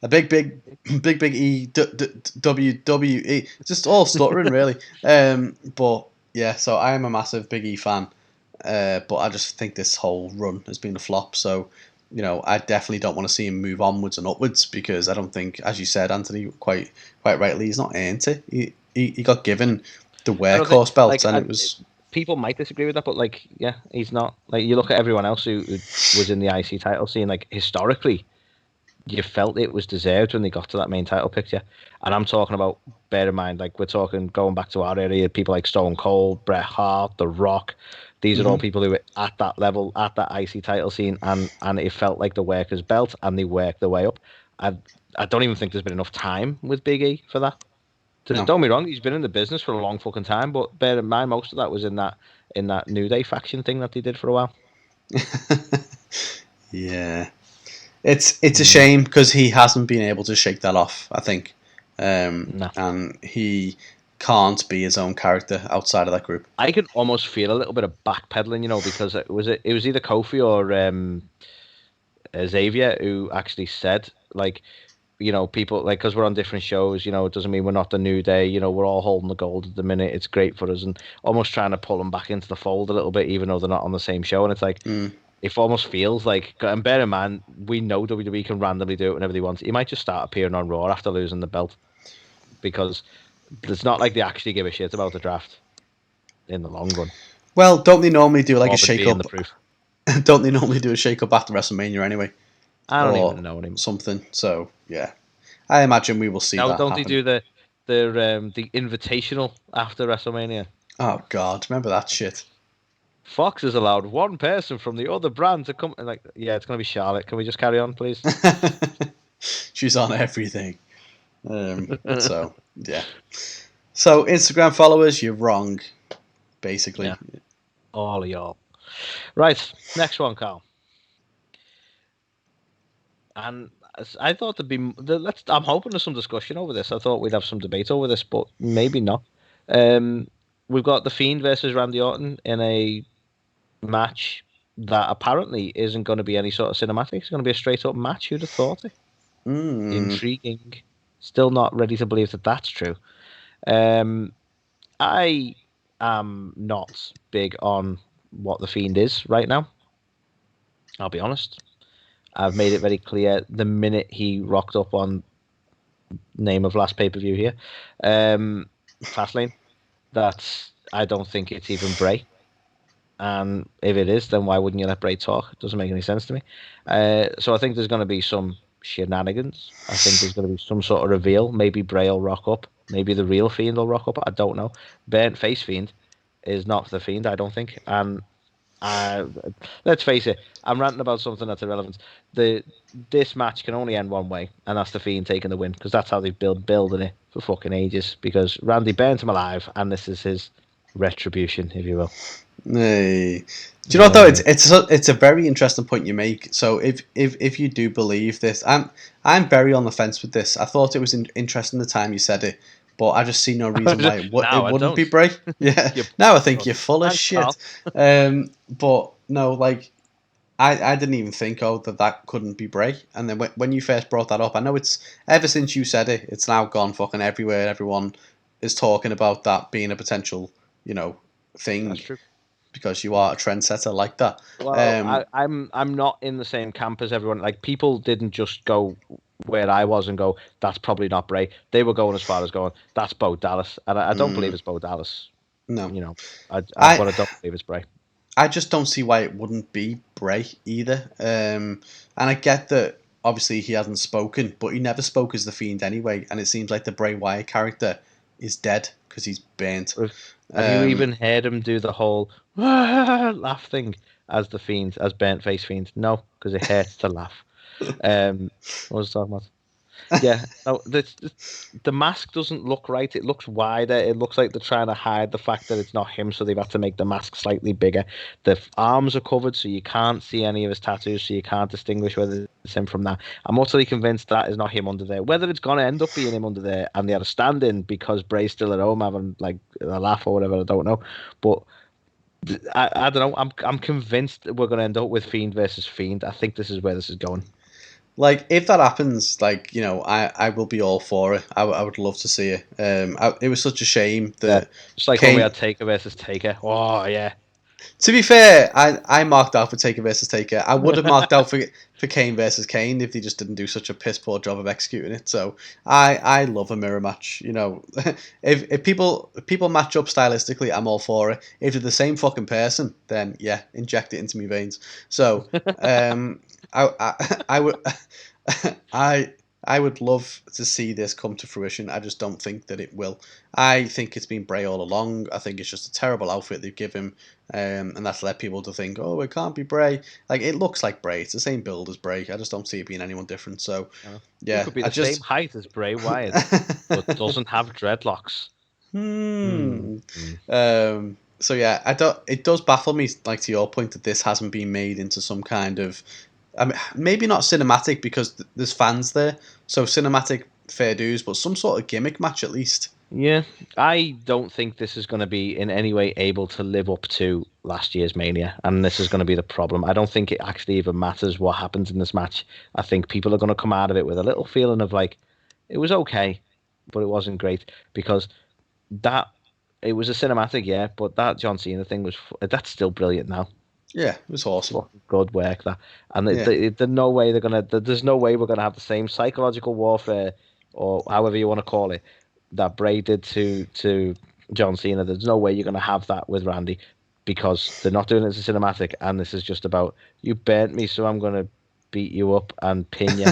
A big E WWE. Just all stuttering really. But yeah, so I am a massive Big E fan. But I just think this whole run has been a flop. So, I definitely don't want to see him move onwards and upwards because I don't think, as you said, Anthony, quite rightly, he's not earned it. He got given the workhorse belt, and it was.
People might disagree with that, but he's not. Like, you look at everyone else who was in the IC title scene, like historically, you felt it was deserved when they got to that main title picture. And I'm talking about, bear in mind, like, we're talking going back to our area, people like Stone Cold, Bret Hart, The Rock. These are all people who were at that level, at that IC title scene, and it felt like the worker's belt, and they worked their way up. I don't even think there's been enough time with Big E for that. No. Don't be wrong, he's been in the business for a long fucking time, but bear in mind, most of that was in that New Day faction thing that they did for a while.
Yeah. It's a shame because he hasn't been able to shake that off, I think.
No.
And he can't be his own character outside of that group.
I can almost feel a little bit of backpedaling, because it was either Kofi or Xavier who actually said, like, people, like, because we're on different shows, it doesn't mean we're not the New Day, we're all holding the gold at the minute, it's great for us, and almost trying to pull them back into the fold a little bit, even though they're not on the same show. And it's like, it almost feels like, and bear in mind, we know WWE can randomly do it whenever they want. He might just start appearing on Raw after losing the belt, because it's not like they actually give a shit about the draft in the long run.
Well, don't they normally do like a shake-up?
The
don't they normally do a shake-up after WrestleMania anyway?
I don't even know anymore.
Something. So yeah, I imagine we will see that.
Don't
happen.
They do the invitational after WrestleMania?
Oh God, remember that shit?
Fox has allowed one person from the other brand to come. Like, yeah, it's gonna be Charlotte. Can we just carry on, please?
She's on everything. So yeah. So Instagram followers, you're wrong, basically.
Yeah. All of y'all. Right, next one, Carl. And I thought there'd be. I'm hoping there's some discussion over this. I thought we'd have some debate over this, but maybe not. We've got the Fiend versus Randy Orton in a match that apparently isn't going to be any sort of cinematic. It's going to be a straight up match. Who'd have thought it? Intriguing. Still not ready to believe that that's true. I am not big on what the Fiend is right now. I'll be honest. I've made it very clear the minute he rocked up on name of last pay-per-view here, Fastlane, that I don't think it's even Bray. And if it is, then why wouldn't you let Bray talk? It doesn't make any sense to me. So I think there's going to be some shenanigans. I think there's going to be some sort of reveal. Maybe Bray will rock up. Maybe the real Fiend will rock up. I don't know. Burnt face Fiend is not the Fiend, I don't think. And let's face it, I'm ranting about something that's irrelevant. This match can only end one way, and that's the Fiend taking the win, because that's how they've been building it for fucking ages. Because Randy burnt him alive, and this is his retribution, if you will.
Hey. Do you know what though? It's a very interesting point you make. So if you do believe this, I'm very on the fence with this. I thought it was interesting the time you said it, but I just see no reason why it wouldn't be Bray. Yeah. Now I think you're full of shit. But no, like I didn't even think that couldn't be Bray. And then when you first brought that up, I know it's ever since you said it, it's now gone fucking everywhere. Everyone is talking about that being a potential, thing.
That's true.
Because you are a trendsetter like that.
Well, I'm not in the same camp as everyone. Like, people didn't just go where I was and go, that's probably not Bray. They were going as far as going, that's Bo Dallas. And I don't believe it's Bo Dallas.
No.
But I don't believe it's Bray.
I just don't see why it wouldn't be Bray either. And I get that obviously he hasn't spoken, but he never spoke as the Fiend anyway. And it seems like the Bray Wyatt character is dead because he's burnt.
Have you even heard him do the whole laugh thing as the Fiend, as burnt face Fiend? No, because it hurts to laugh. What was I talking about? Yeah, no, the mask doesn't look right. It looks wider. It looks like they're trying to hide the fact that it's not him, so they've had to make the mask slightly bigger. The arms are covered, so you can't see any of his tattoos, so you can't distinguish whether it's him from that. I'm utterly convinced that is not him under there. Whether it's going to end up being him under there, and they had a stand-in because Bray's still at home having like a laugh or whatever, I don't know. But I don't know. I'm convinced that we're going to end up with Fiend versus Fiend. I think this is where this is going.
Like, if that happens, like, you know, I will be all for it. I would love to see it. It was such a shame that
it's like when we had Taker versus Taker. Oh yeah.
To be fair, I marked out for Taker versus Taker. I would have marked out for Kane versus Kane if they just didn't do such a piss poor job of executing it. So I love a mirror match. You know, if people match up stylistically, I'm all for it. If they're the same fucking person, then yeah, inject it into my veins. So I would I would love to see this come to fruition. I just don't think that it will. I think it's been Bray all along. I think it's just a terrible outfit they've given him, and that's led people to think, oh, it can't be Bray. Like, it looks like Bray. It's the same build as Bray. I just don't see it being anyone different. So, yeah.
It could be the same height as Bray Wyatt, but doesn't have dreadlocks.
So yeah, it does baffle me, like, to your point, that this hasn't been made into some kind of, I mean, maybe not cinematic because there's fans there, so cinematic fair dues, but some sort of gimmick match at least.
Yeah, I don't think this is going to be in any way able to live up to last year's Mania, and this is going to be the problem. I don't think it actually even matters what happens in this match. I think people are going to come out of it with a little feeling of like, it was okay, but it wasn't great, because it was a cinematic, yeah, but that John Cena thing that's still brilliant now.
Yeah, it was awesome.
Good work, that. And there's no way we're gonna have the same psychological warfare, or however you want to call it, that Bray did to John Cena. There's no way you're gonna have that with Randy, because they're not doing it as a cinematic, and this is just about, you burnt me, so I'm gonna beat you up and pin you,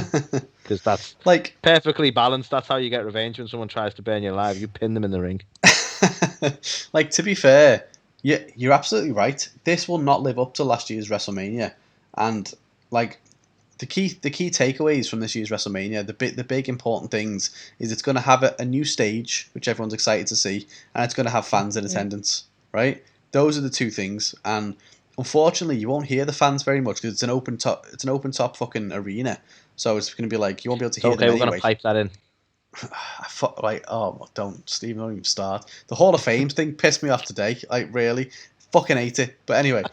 because that's like perfectly balanced. That's how you get revenge when someone tries to burn you alive. You pin them in the ring.
Like, to be fair, yeah, you're absolutely right. This will not live up to last year's WrestleMania, and like the key takeaways from this year's WrestleMania, the big important things is it's going to have a new stage, which everyone's excited to see, and it's going to have fans in attendance. Right? Those are the two things, and unfortunately, you won't hear the fans very much because it's an open top fucking arena. So it's going to be like, you won't be able to hear them anyway.
We're going to pipe that in.
Like, oh, don't even start. The Hall of Fame thing pissed me off today. Like, really, fucking hate it. But anyway,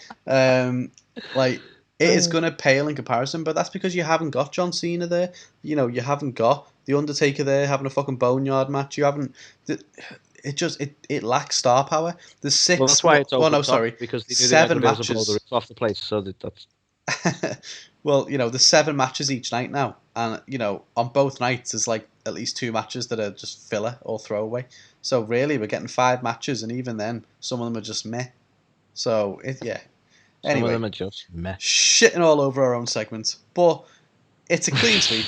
like, it is gonna pale in comparison. But that's because you haven't got John Cena there. You know, you haven't got the Undertaker there having a fucking boneyard match. You haven't. It lacks star power. There's six.
Well, that's why it's open
no, sorry.
Because they
seven matches.
The roof off the place, so that's.
Well, you know, there's 7 matches each night now, and you know, on both nights there's like at least 2 matches that are just filler or throwaway. So really, we're getting 5 matches, and even then, some of them are just meh. So yeah. Anyway,
some of them are just meh.
Shitting all over our own segment, but it's a clean sweep.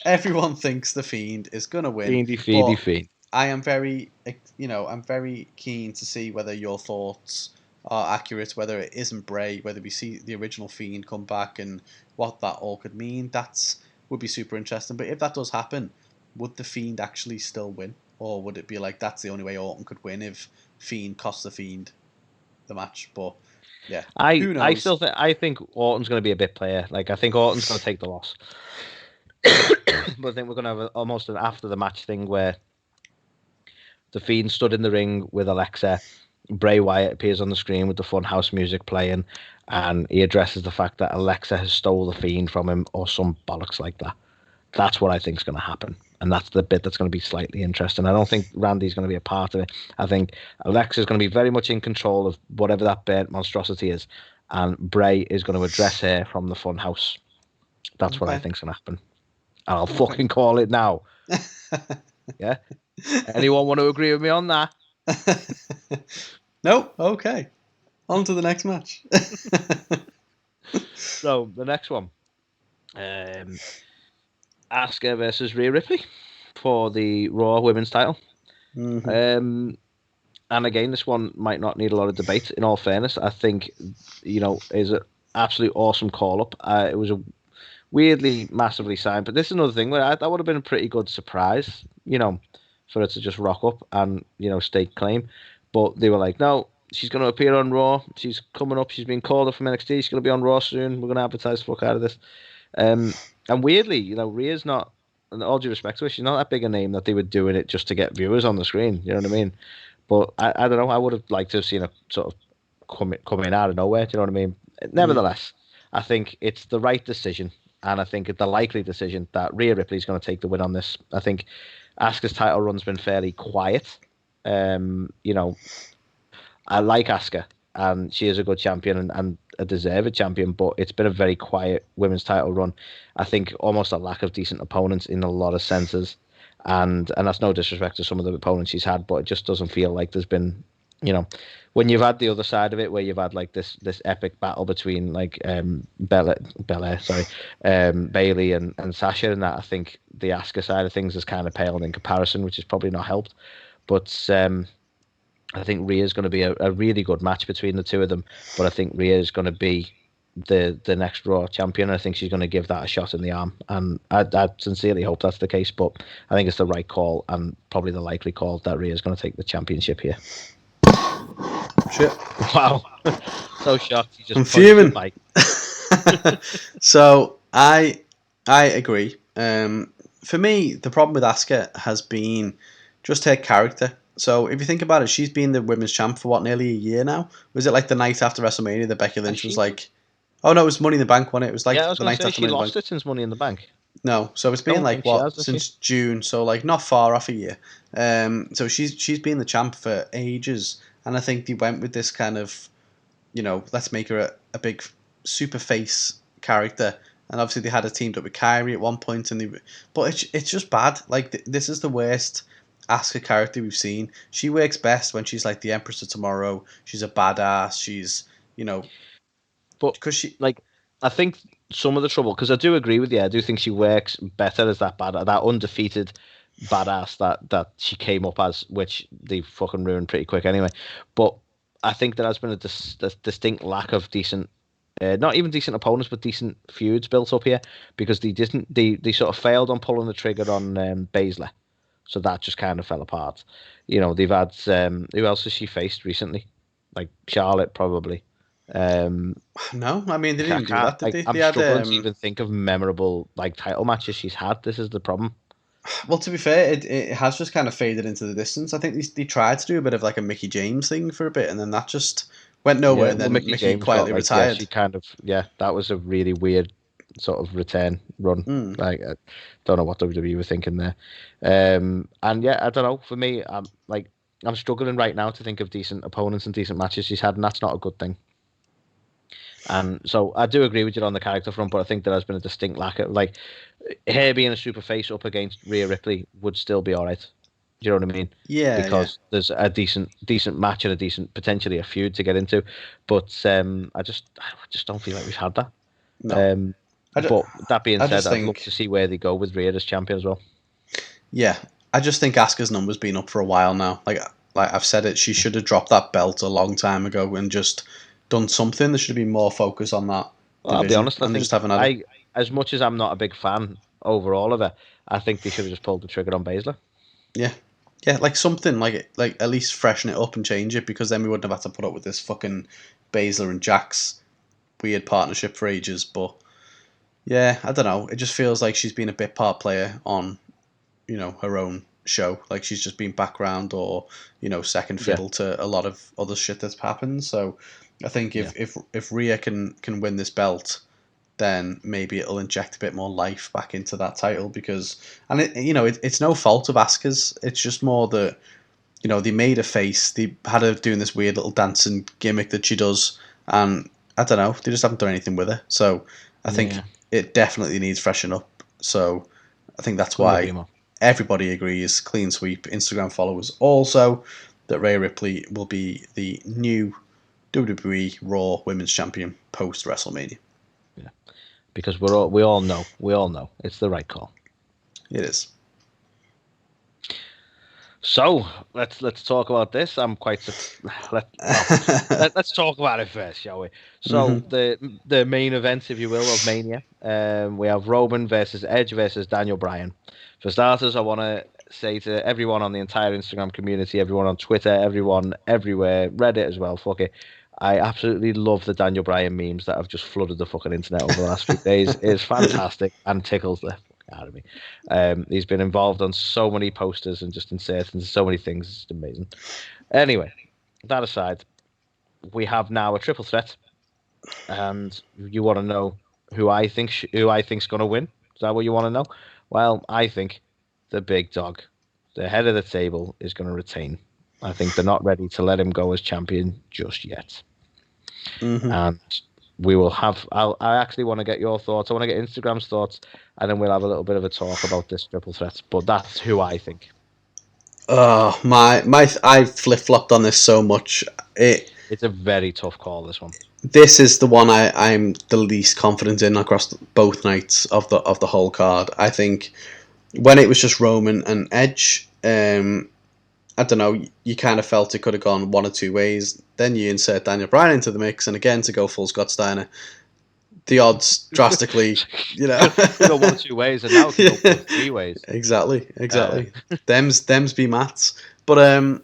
Everyone thinks the Fiend is gonna win.
Fiend.
I am very, I'm very keen to see whether your thoughts are accurate, whether it isn't Bray, whether we see the original Fiend come back, and what that all could mean. Would be super interesting. But if that does happen, would the Fiend actually still win, or would it be like that's the only way Orton could win if Fiend costs the Fiend the match? But yeah, who knows?
I think Orton's going to be a bit player. Like, I think Orton's going to take the loss. But I think we're going to have almost an after the match thing where the Fiend stood in the ring with Alexa. Bray Wyatt appears on the screen with the Funhouse music playing, and he addresses the fact that Alexa has stole the Fiend from him, or some bollocks like that. That's what I think is going to happen, and that's the bit that's going to be slightly interesting. I don't think Randy's going to be a part of it. I think Alexa's going to be very much in control of whatever that burnt monstrosity is, and Bray is going to address her from the Funhouse. That's what I think's going to happen. And I'll fucking call it now. Yeah? Anyone want to agree with me on that?
No? Okay. On to the next match.
So the next one, AvsK versus Rhea Ripley for the Raw Women's title.
Mm-hmm.
And again, this one might not need a lot of debate. In all fairness, I think is an absolute awesome call up. It was a weirdly massively signed, but this is another thing where that would have been a pretty good surprise, for her to just rock up and stake claim. But they were like, no, she's going to appear on Raw. She's coming up. She's been called up from NXT. She's going to be on Raw soon. We're going to advertise the fuck out of this. And weirdly, Rhea's not, and all due respect to her, she's not that big a name that they were doing it just to get viewers on the screen. You know what I mean? But I don't know. I would have liked to have seen her sort of coming out of nowhere. Do you know what I mean? Nevertheless, I think it's the right decision, and I think it's the likely decision that Rhea Ripley is going to take the win on this. I think AvsK's title run's been fairly quiet. I like AvsK, and she is a good champion and a deserved champion, but it's been a very quiet women's title run. I think almost a lack of decent opponents in a lot of senses. And that's no disrespect to some of the opponents she's had, but it just doesn't feel like there's been, when you've had the other side of it, where you've had like this epic battle between like Bailey and Sasha, and that I think the AvsK side of things has kind of paled in comparison, which has probably not helped. But I think Rhea's going to be a really good match between the two of them. But I think Rhea is going to be the next Raw champion. I think she's going to give that a shot in the arm, and I sincerely hope that's the case. But I think it's the right call, and probably the likely call that Rhea is going to take the championship here.
Shit!
Wow, so shocked.
I'm fuming. So I agree. For me, the problem with AvsK has been just her character. So if you think about it, she's been the women's champ for nearly a year now. Was it like the night after WrestleMania that Becky Lynch was like? Oh no, it was Money in the Bank, wasn't it? It was like the night after
she
Money in the
lost
Bank.
it since Money in the Bank.
No, so it's been like since June, so like not far off a year. So she's been the champ for ages, and I think they went with this kind of, let's make her a big super face character. And obviously they had a teamed up with Kyrie at one point, but it's just bad. Like this is the worst AvsK character we've seen. She works best when she's like the Empress of Tomorrow. She's a badass. She's
but because she I think some of the trouble, because I do agree with you, I do think she works better as that undefeated badass that she came up as, which they fucking ruined pretty quick anyway. But I think there has been a distinct lack of decent, not even decent opponents, but decent feuds built up here, because they sort of failed on pulling the trigger on Baszler. So that just kind of fell apart. They've had who else has she faced recently? Like Charlotte, probably.
No, I mean they didn't do that. Did they?
I'm struggling to even think of memorable title matches she's had. This is the problem.
Well, to be fair, it has just kind of faded into the distance. I think they tried to do a bit of like a Mickey James thing for a bit, and then that just went nowhere. And then Mickey quietly retired.
Yeah, she kind of that was a really weird sort of return run. Like I don't know what WWE were thinking there. And yeah, I don't know. For me, I'm struggling right now to think of decent opponents and decent matches she's had, and that's not a good thing. And so I do agree with you on the character front, but I think there has been a distinct lack of her being a super face up against Rhea Ripley would still be all right. Do you know what I mean?
Yeah.
Because there's a decent match and a decent, potentially a feud to get into, but I just don't feel like we've had that.
No.
But that being said, I'd love to see where they go with Rhea as champion as well.
Yeah, I just think Asuka's number's been up for a while now. Like I've said it, she should have dropped that belt a long time ago and just done something. There should have been more focus on that.
Well, I'll be honest. I think as much as I'm not a big fan overall of her, I think they should have just pulled the trigger on Baszler.
Yeah, like something like at least freshen it up and change it, because then we wouldn't have had to put up with this fucking Baszler and Jax weird partnership for ages. But yeah, I don't know. It just feels like she's been a bit part player on, her own show. Like she's just been background or second fiddle to a lot of other shit that's happened. So I think if Rhea can win this belt, then maybe it'll inject a bit more life back into that title, because it's no fault of Asuka's. It's just more that they made a face. They had her doing this weird little dancing gimmick that she does, and I don't know, they just haven't done anything with her. So I think it definitely needs freshen up. So I think that's why everybody agrees, clean sweep, Instagram followers also, that Rhea Ripley will be the new WWE Raw Women's Champion post WrestleMania.
Yeah, because we all know it's the right call.
It is.
So let's talk about this. I'm quite let's talk about it first, shall we? So the main event, if you will, of Mania. We have Roman versus Edge versus Daniel Bryan. For starters, I want to say to everyone on the entire Instagram community, everyone on Twitter, everyone everywhere, Reddit as well. Fuck it. I absolutely love the Daniel Bryan memes that have just flooded the fucking internet over the last few days. It's fantastic and tickles the fuck out of me. He's been involved on so many posters and just inserted into so many things. It's amazing. Anyway, that aside, we have now a triple threat, and you want to know who I think's going to win? Is that what you want to know? Well, I think the big dog, the head of the table, is going to retain. I think they're not ready to let him go as champion just yet. And we will have. I actually want to get your thoughts. I want to get Instagram's thoughts, and then we'll have a little bit of a talk about this triple threat. But that's who I think.
Oh my! I flip flopped on this so much.
It's a very tough call. This one.
This is the one I'm the least confident in across both nights of the whole card. I think when it was just Roman and Edge, I don't know, you kind of felt it could have gone one or two ways. Then you insert Daniel Bryan into the mix, and again, to go full Scott Steiner, the odds drastically, you know.
go one or two ways, and now it can go 3 ways.
Exactly. Them's be maths. But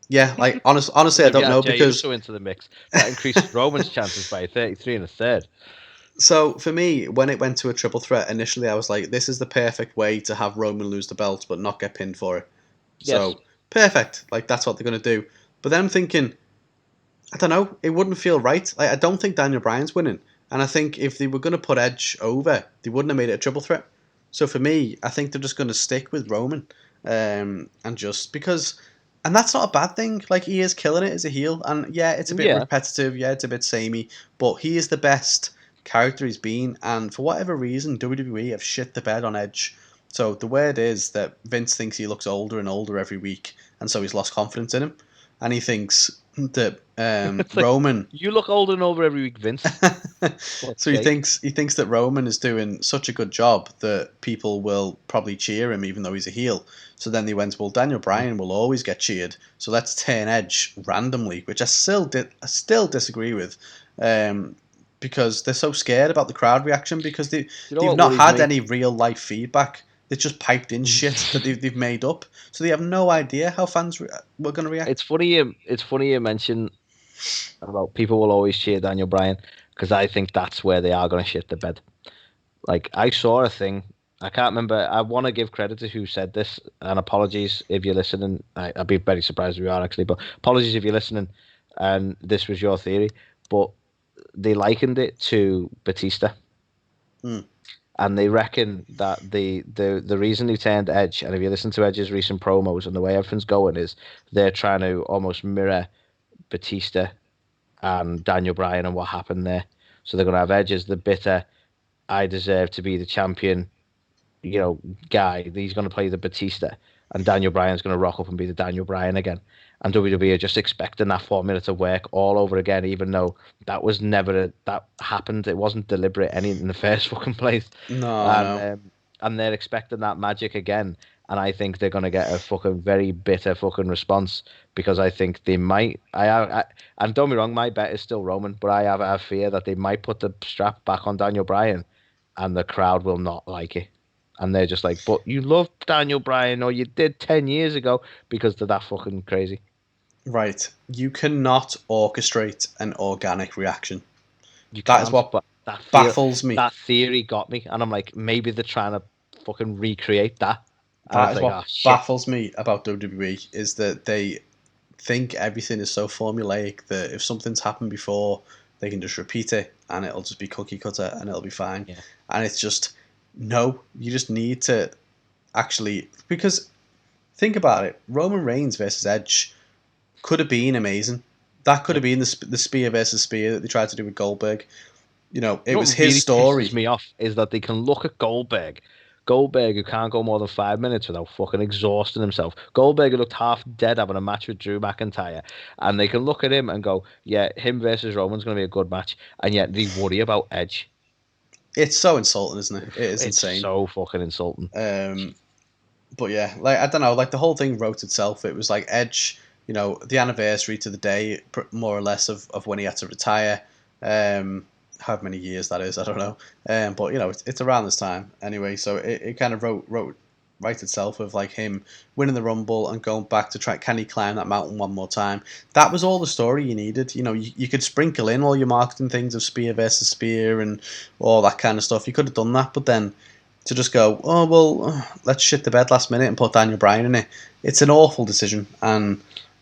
yeah, like honestly, I don't know, because
Uso into the mix that increases Roman's chances by 33 1/3.
So for me, when it went to a triple threat initially, I was like, this is the perfect way to have Roman lose the belt but not get pinned for it. So
Yes.
perfect, like that's what they're gonna do. But then I'm thinking, I don't know, it wouldn't feel right. Like, I don't think Daniel Bryan's winning, and I think if they were gonna put Edge over, they wouldn't have made it a triple threat. So for me, I think they're just gonna stick with Roman, and just because. And that's not a bad thing. Like, he is killing it as a heel. And yeah, it's a bit repetitive. Yeah, it's a bit samey. But he is the best character he's been. And for whatever reason, WWE have shit the bed on Edge. So the word is that Vince thinks he looks older and older every week. And so he's lost confidence in him. And he thinks that Roman...
You look older and older every week, Vince.
So he thinks that Roman is doing such a good job that people will probably cheer him even though he's a heel. So then they went, well, Daniel Bryan will always get cheered, so let's turn Edge randomly, which I still disagree with, because they're so scared about the crowd reaction, because they've not had any real life feedback. They've just piped in shit that they've made up, so they have no idea how fans were going to react.
It's funny you mention about people will always cheer Daniel Bryan, because I think that's where they are going to shit the bed. Like, I saw a thing. I can't remember. I want to give credit to who said this, and apologies if you're listening. I'd be very surprised if you are, actually, but apologies if you're listening and this was your theory. But they likened it to Batista. And they reckon that the reason they turned Edge, and if you listen to Edge's recent promos and the way everything's going, is they're trying to almost mirror Batista and Daniel Bryan and what happened there. So they're going to have Edge as the bitter, I deserve to be the champion, guy. He's going to play the Batista, and Daniel Bryan's going to rock up and be the Daniel Bryan again. And WWE are just expecting that formula to work all over again, even though that was never that happened. It wasn't deliberate any in the first fucking place.
No.
And they're expecting that magic again. And I think they're going to get a fucking very bitter fucking response, because I think they might. And don't be wrong, my bet is still Roman, but I have a fear that they might put the strap back on Daniel Bryan, and the crowd will not like it. And they're just like, but you love Daniel Bryan, or you did 10 years ago, because they're that fucking crazy.
Right. You cannot orchestrate an organic reaction.
That
is what baffles me.
That theory got me, and I'm like, maybe they're trying to fucking recreate that.
That is what baffles me about WWE, is that they think everything is so formulaic that if something's happened before, they can just repeat it and it'll just be cookie cutter and it'll be fine.
Yeah.
And it's just, no, you just need to actually, because think about it, Roman Reigns versus Edge could have been amazing. That could have been the spear versus spear that they tried to do with Goldberg. It was his story.
What pisses me off is that they can look at Goldberg Goldberg, who can't go more than 5 minutes without fucking exhausting himself. Goldberg, who looked half dead having a match with Drew McIntyre. And they can look at him and go, yeah, him versus Roman's going to be a good match. And yet they worry about Edge.
It's so insulting, isn't it? It is
It's
insane.
so fucking insulting.
But yeah, like, I don't know, like the whole thing wrote itself. It was like Edge, you know, the anniversary to the day, more or less, of when he had to retire. How many years that is, I don't know. But you know, it's around this time anyway. So it kind of wrote right itself of like him winning the Rumble and going back to try, can he climb that mountain one more time? That was all the story you needed. You know, you could sprinkle in all your marketing things of spear versus spear and all that kind of stuff. You could have done that, but then to just go, oh well, let's shit the bed last minute and put Daniel Bryan in it. It's an awful decision, and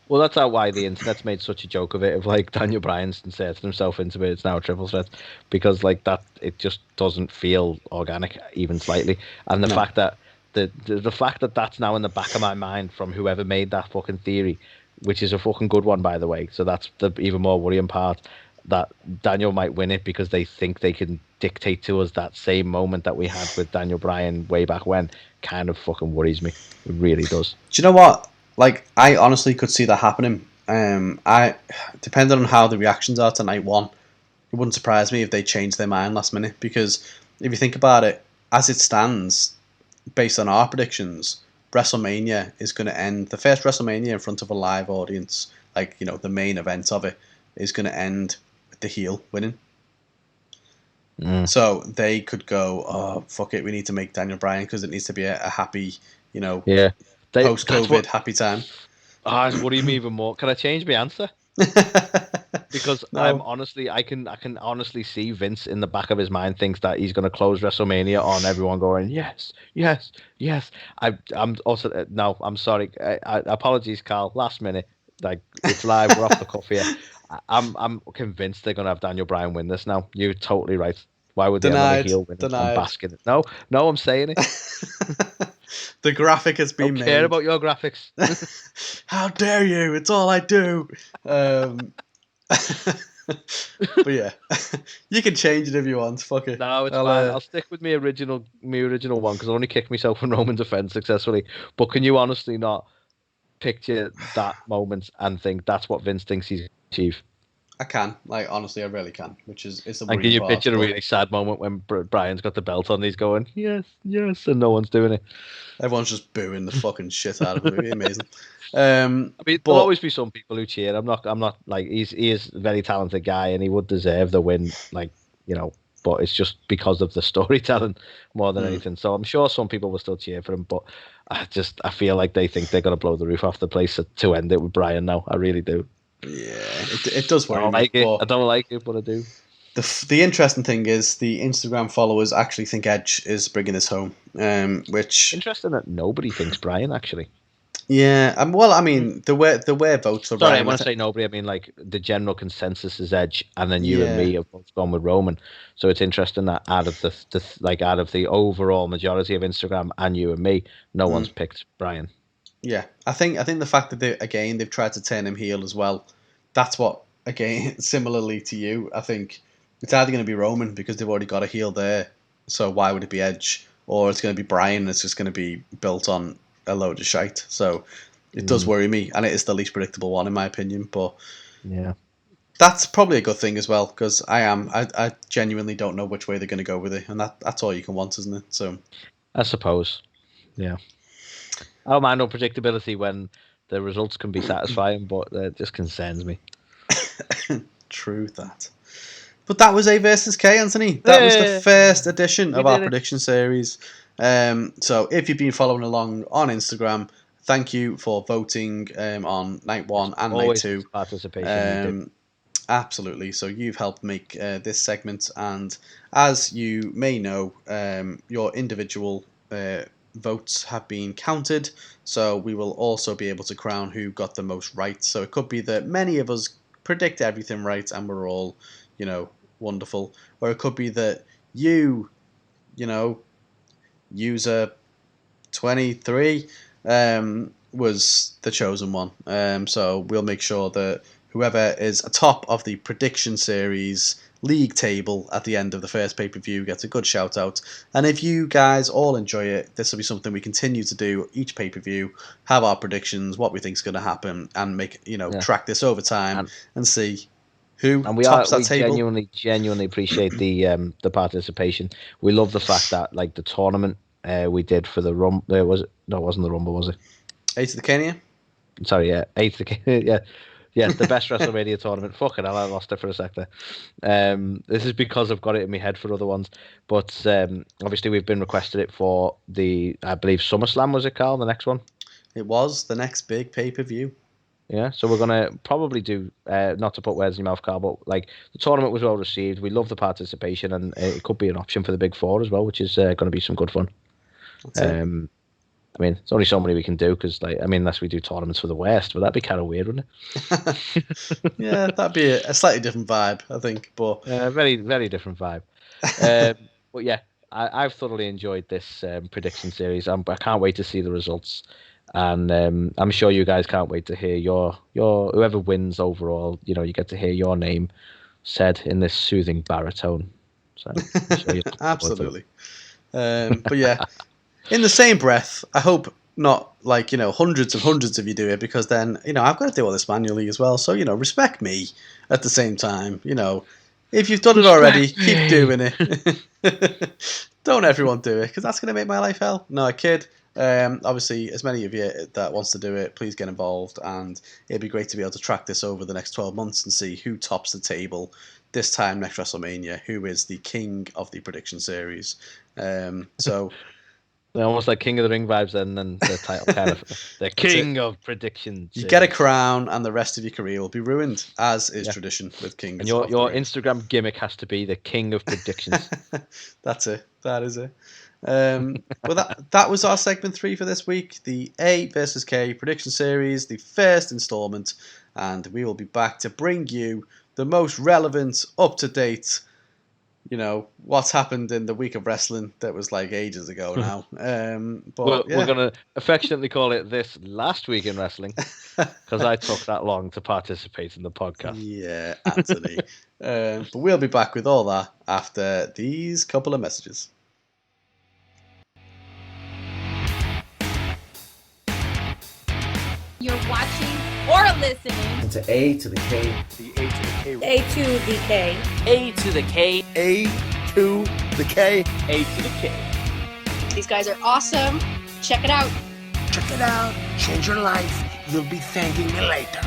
well, that's why the internet's made such a joke of it, of like Daniel Bryan's inserted himself into it. It's now a triple threat because like that, it just doesn't feel organic even slightly. And the fact that the fact that that's now in the back of my mind from whoever made that fucking theory, which is a fucking good one by the way. So that's the even more worrying part, that Daniel might win it because they think they can dictate to us that same moment that we had with Daniel Bryan way back when, kind of fucking worries me. It really does.
Do you know what? Like, I honestly could see that happening. I depending on how the reactions are to night one, it wouldn't surprise me if they changed their mind last minute. Because if you think about it, as it stands, based on our predictions, WrestleMania is going to end. The first WrestleMania in front of a live audience, like, you know, the main event of it, is going to end with the heel winning. So they could go, oh, fuck it, we need to make Daniel Bryan because it needs to be a happy, you know, post-COVID happy time.
It's worrying me even more. Can I change my answer? Because
No.
I can honestly see Vince in the back of his mind thinks that he's going to close WrestleMania on everyone going yes. I'm also no. I'm sorry. Apologies, Carl. Last minute, like it's live. We're off the cuff here. I'm convinced they're going to have Daniel Bryan win this now. You're totally right. Why would they have another heel win and bask in it? No, I'm saying it.
The graphic has been made.
Don't care about your graphics.
How dare you? It's all I do. But yeah, you can change it if you want. Fuck it.
No, it's fine. I'll stick with my original one because I only kicked myself in Roman defense successfully. But can you honestly not picture that moment and think that's what Vince thinks he's achieved?
I can, like, honestly, I really can. Which is it's a.
And can you picture a really sad moment when Brian's got the belt on and he's going yes, and no one's doing it?
Everyone's just booing the fucking shit out of him. It'd be amazing.
I mean, there'll always be some people who cheer. I'm not like he is a very talented guy and he would deserve the win, like, you know. But it's just because of the storytelling more than anything. So I'm sure some people will still cheer for him, but I feel like they think they're gonna blow the roof off the place to end it with Brian now. I really do.
Yeah, it does worry me.
I don't like it, but I do.
The interesting thing is the Instagram followers actually think Edge is bringing this home, which
interesting that nobody thinks Brian actually.
Yeah, well, I mean, the way votes for
Sorry,
Brian.
I want to say nobody. I mean, like the general consensus is Edge, and then you and me have both gone with Roman. So it's interesting that out of the overall majority of Instagram and you and me, no one's picked Brian.
Yeah, I think the fact that they've tried to turn him heel as well. That's what, again, similarly to you, I think it's either going to be Roman because they've already got a heel there. So why would it be Edge? Or it's going to be Brian. It's just going to be built on a load of shite. So it does worry me, and it is the least predictable one in my opinion. But
yeah,
that's probably a good thing as well because I genuinely don't know which way they're going to go with it, and that's all you can want, isn't it? So
I suppose, yeah. I don't mind unpredictability when the results can be satisfying, but it just concerns me.
True that. But that was A2theK, Anthony. That was the first edition of our prediction series. So if you've been following along on Instagram, thank you for voting on night one and night two.
Participation.
Absolutely. So you've helped make this segment, and as you may know, your individual votes have been counted. So we will also be able to crown who got the most right. So it could be that many of us predict everything right, and we're all, you know, wonderful. Or it could be that you know, user 23 was the chosen one. So we'll make sure that whoever is atop of the prediction series league table at the end of the first pay-per-view gets a good shout out. And if you guys all enjoy it, this will be something we continue to do each pay-per-view, have our predictions, what we think is going to happen, and make track this over time and see who tops that table.
Genuinely appreciate the participation. We love the fact that like the tournament we did for the Rumble. It wasn't the Rumble, was it?
A2theK?
Sorry, yeah, A2theK. Yeah, the best WrestleMania tournament. Fucking hell, I lost it for a sec there. This is because I've got it in my head for other ones. But obviously we've been requested it for I believe SummerSlam, was it, Carl, the next one?
It was the next big pay-per-view.
Yeah, so we're going to probably do, not to put words in your mouth, Carl, but like the tournament was well received. We love the participation, and it could be an option for the Big Four as well, which is going to be some good fun. I mean, it's only so many we can do because, unless we do tournaments for the West, but that'd be kind of weird, wouldn't
it? Yeah, that'd be a slightly different vibe, I think. But
very, very different vibe. But yeah, I've thoroughly enjoyed this prediction series. I can't wait to see the results, and I'm sure you guys can't wait to hear your whoever wins overall. You get to hear your name said in this soothing baritone. So I'm sure
absolutely. But yeah. In the same breath, I hope not hundreds of you do it, because then, I've got to do all this manually as well. So, respect me at the same time. If you've done it already, keep doing it. Don't everyone do it, because that's going to make my life hell. No, I kid. Obviously, as many of you that wants to do it, please get involved. And it'd be great to be able to track this over the next 12 months and see who tops the table this time next WrestleMania, who is the king of the prediction series. So...
They're almost like King of the Ring vibes, and then the title kind of the King of Predictions.
You get a crown, and the rest of your career will be ruined, as is tradition with Kings.
And your Instagram gimmick has to be the King of Predictions.
That's it. That is it. Well, that was our segment 3 for this week, the A2theK prediction series, the first installment, and we will be back to bring you the most relevant, up to date. What's happened in the week of wrestling that was like ages ago now. But
we're going to affectionately call it this last week in wrestling, because I took that long to participate in the podcast.
Yeah, Anthony. But we'll be back with all that after these couple of messages.
You're watching or listening
to A2theK.
The A2theK.
A2theK. A2theK.
A2theK. These guys are awesome. Check it out.
Check it out. Change your life. You'll be thanking me later.